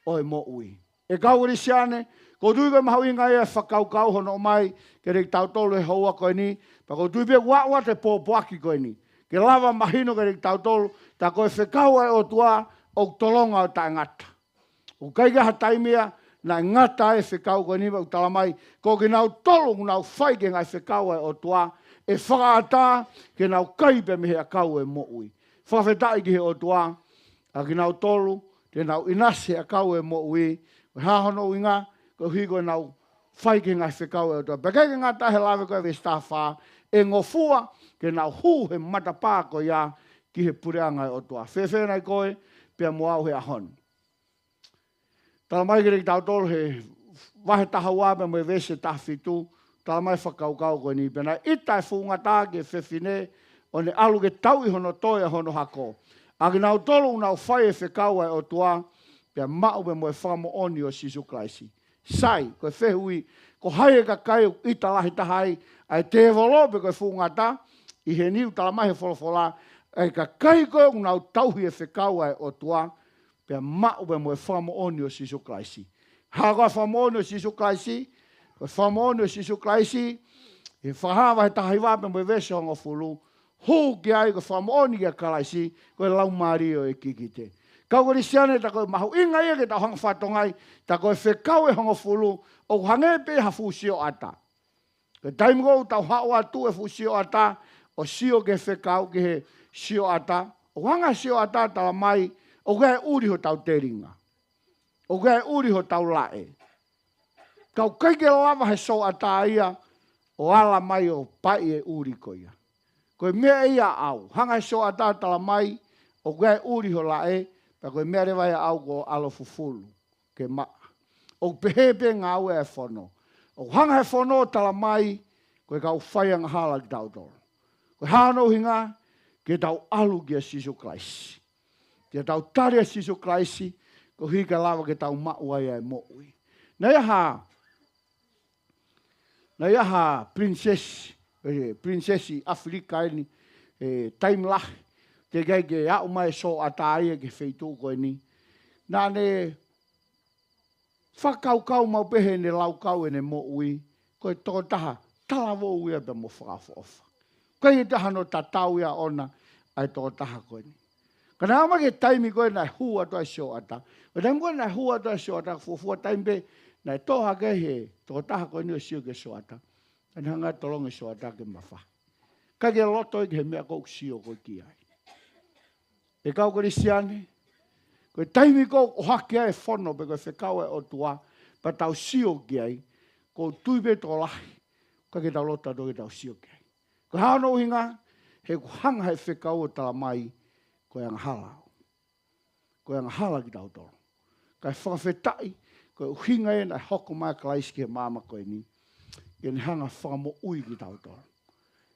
o e mo ui. E kau uri siane, ko tui koe mahau inga e whakau kau hono mai, ke rei tau tolu e haua koe ni, pa ko tui pe wawa te pōpuaki koe ni. Ke lava mahino ke rei tau tolu, ta koe whekau e otua, o tolonga o ta ngata. O kaiga ha taimia, na ngata e whekau koe ni, o tala mai, ko ke nau tolu, nau whai ke ngai whekau e otua, e whakaata ke nau kaipe mehea kau e mo ui. Whawhetai ki he otua, a ki nau tolu, ke nau inase a kau e mo ui, o hahono inga, ko hiko e nau whai ke ngai whekau e otua. Pekai ke ngata he lawe koe ve stafaa, e ngofua ke nau hu he matapā ko ia ki he pureanga e otua. Whewhenai koe, pia moau he ahon. Tala mai kere ki tau tolu he wahe taha wape mo e vese taha fitu, tala mai whakaukau koe ni pena. Itai whunga tā ke whewhine, o ne alu ke tau i hono toia hono hako. A ki nau tolu nau whai e whekau e otua, pia mau pe mo e whamo oni o Sisu Kraisi. Sai, koe whehui, ko hai e ka kai ita lahi tahai, ai te evolope koe whunga tā, i he niu tala mai he wholawhola, ai ka kai koe nau tauhi e whekau e otua, pia mau pe mo e whamo oni o Sisu Kraisi. Ha koe whamo oni o Sisu Kraisi, koe whamo oni o Sisu Kraisi, e whahawa he tahi wape mo e vese hongo fulu, hū ki ai koe whamo oni ki a Kraisi, koe lau mario e kikite. Kau Krisiane ta koe mahu inga ia ke tau hanga whatongai, ta koe whekau e hongo fulu, o hange pe ha fusio ata. Ke taim kou tau hao atu e fusio ata, o sio ke whekau ke he sio ata, o hanga sio ata tala mai, o gai uri ho tau teringa. O gai uri ho tau lae. Kau kaike lava he so ata ia, o ala mai o pai e uri ko ia. Koe mea ia au, hanga so ata tala mai, o gai uri ho lae, pa koe mea rewa ia au ko alo fufulu, ke maa. O pehepe ngā ue e whono. O hanga he whono tala mai, koe kau whaianga hala ki tau toro. Koe hāno hinga, ke tau alu ki a Sisu Klaisi. Ke tau tari a Sisu Klaisi, ko hika lawa ke tau maua ia e moui. Na iaha prinsesi Afrika ini, taimlah, te gai ke au mai so ataia ke feitu koe ni. Nā ne whakaukau mau pehe ne laukau e ne moui, koe toko taha, talawo uia pe mo whakawhoofa. Koe i taha no tatau ia ona, ai toko taha koe ni. Kana ama ke taimi koe nai hua toa sio ata. Koe taimi koe nai hua toa sio ata, fua taimi pe, nai toha ke he, toko taha koe ni o sio ke sio ata. Kana hanga tolonga sio ata ke mawha. Ka ke loto e ke he mea kou sio koe ki ai. E kau Krisiane, koe taimi kou o hake ai whono pe koe whekau e o tua, pa tau sio ki ai, kou tuipe tō lahi, ka ke tau lota do ke tau sio ki ai. Koe hano hinga, he hanga he whekau o tala mai, koe ang hala. Koe ang hala ki tau toro. Kai whakawhetai, koe uhinga e na hoko mai Klaisi ke mama koe ni, ke ni hanga whakamo ui ki tau toro.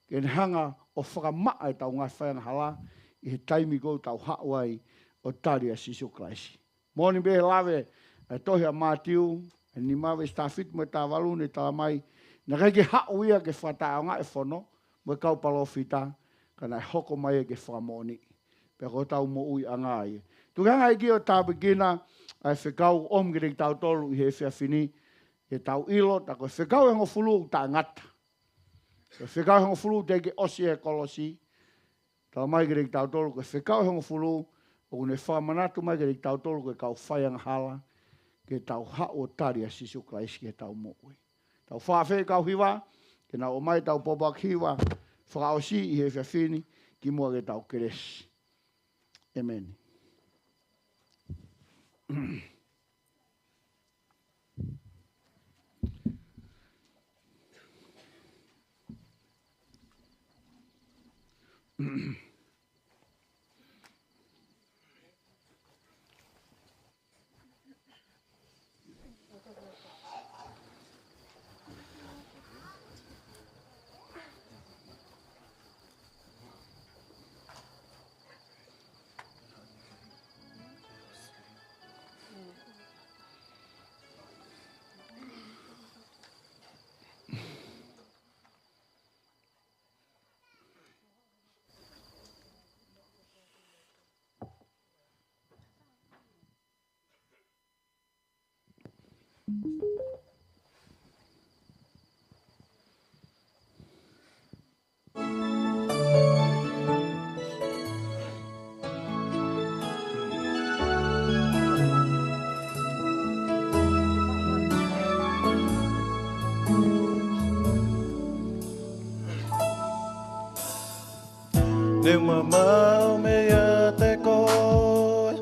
Ke ni hanga o whakamaa e tau ngai whaianga hala, i he taimi kou tau hauai o tari a Sisu Klaisi. Mōni behe lawe, e tohi a Mātiu, e ni mawe stafit mo e tā walu ni tala mai, na kai ke hauia ke whataa o ngai whono, mo e kau palofita, ka nai hoko mai e ke whakamoni. Pea ko tau mo ui angai. Tukanga i ki o tā begina, ai whekau omgirek tau tolu i he whiawhini, e tau ilo, ta koe whekau hengo fulu ta ngata. Whekau hengo fulu te ke osi e kolosi, tau mai girek tau tolu, koe whekau hengo fulu, o kune whamanatu mai girek tau tolu, koe kau whaianga hala, ke tau hao tari a Sisu Klaisi ke tau mo ui. Tau whawhe kau hiwa, ke na o mai tau pobak hiwa, whakaosi i he whiawhini, ki mua ke tau keresi. Amen. Neu mamau mea te koe,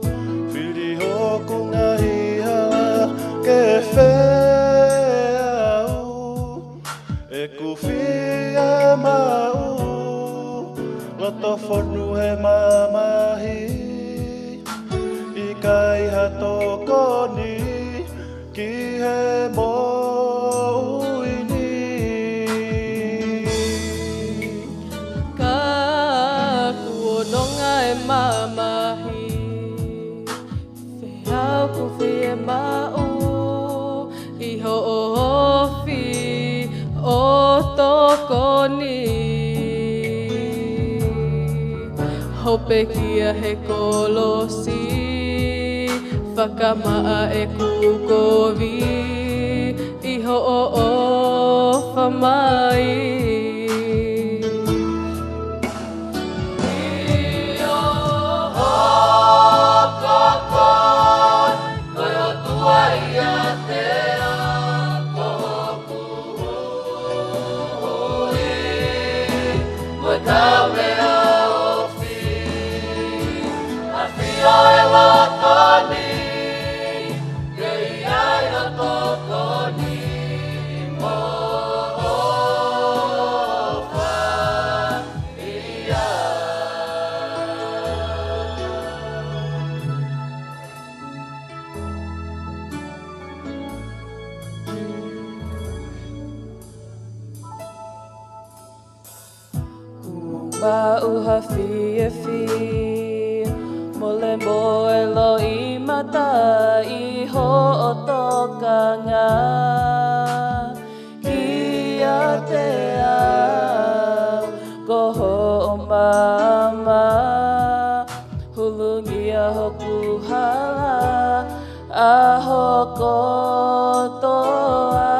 whiri hoku ngahi hala ke wheau. E kuwhia mau, loto whonu he mamahi, i kai hato koni, ki he mouini. Mamahi, whiau ku whia mau, i ho ofi o tokoni. Hope kia he kolosi, whakamaa e kukovi, i ho ofa mai. Go! Whauha fie fi Mole moe lo I mata I ho o tokanga Ia te au Koho o mama Hulungia hoku hala A hoko toa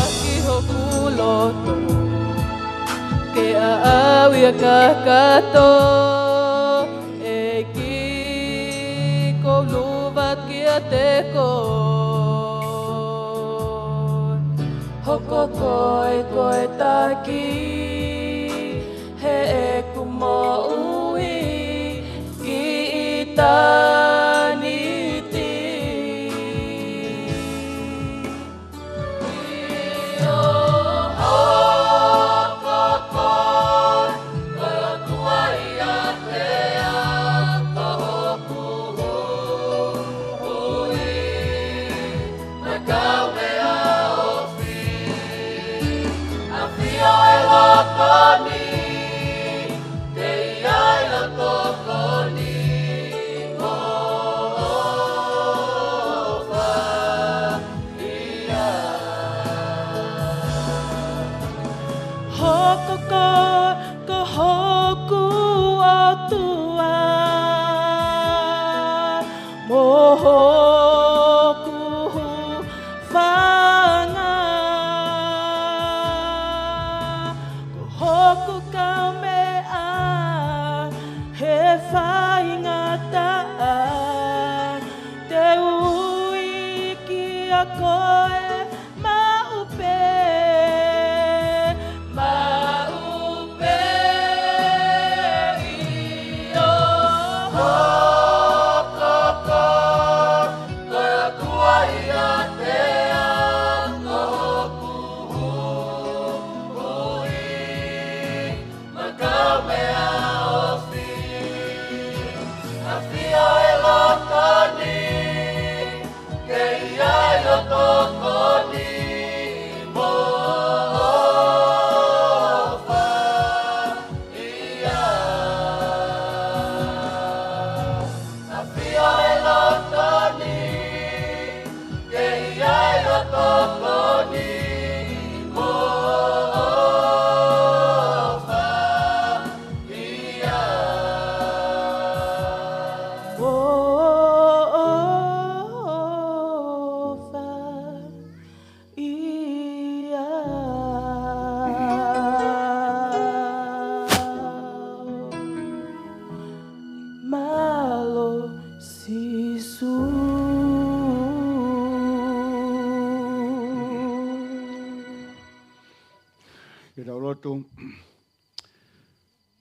Aki hoku loto Ke a awia kakato E ki ko luvat kia te ko Hoko koe koe taki He e kumo ui Ki itani ti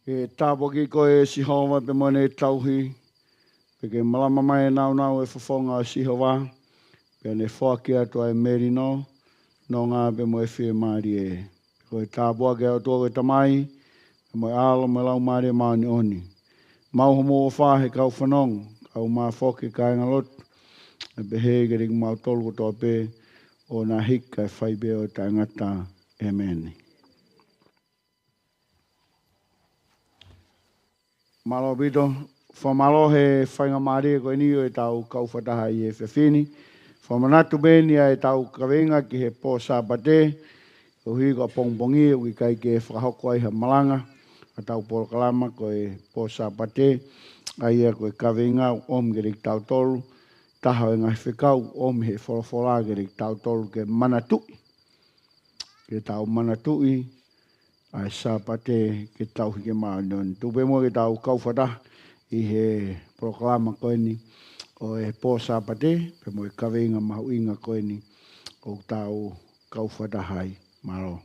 E tāpoki koe si homa pe mone tauhi, pe ke malama mai nau nau e whafonga o si hoa, pe ne whaki atua e merino, no ngā pe mo e whie maari e. Koe tāpoa ke au tō koe tamai, pe mo e alo me lau maari e maani oni. Mau homo o whahe kau whanong, kau maa whoki ka inga lot, e pe he ke ringu mau tolu kotoa pe, o nā hika e whaibe o ta ngata e meni. Malo bito, whamalo he whainga maari e koe ni o e tau kauwhataha i e whiwhini. Whamanatu beni a e tau kawenga ki he pō sāpate, o hui ko pongpongi o ki kai ke whakahoko ai ha malanga, a tau pōra kalama ko e pō sāpate, a ia ko e kawenga om ke rik tau tolu, taha e ngai whikau om he whorowhora ke rik tau tolu ke manatui. Ke tau manatui, ai sāpate ke tau hike maanion. Tupe mua ke tau kauwhata i he proklama koe ni o e pō sāpate, pe mo e kawenga mahu inga koe ni o tau kauwhata hai. Maro.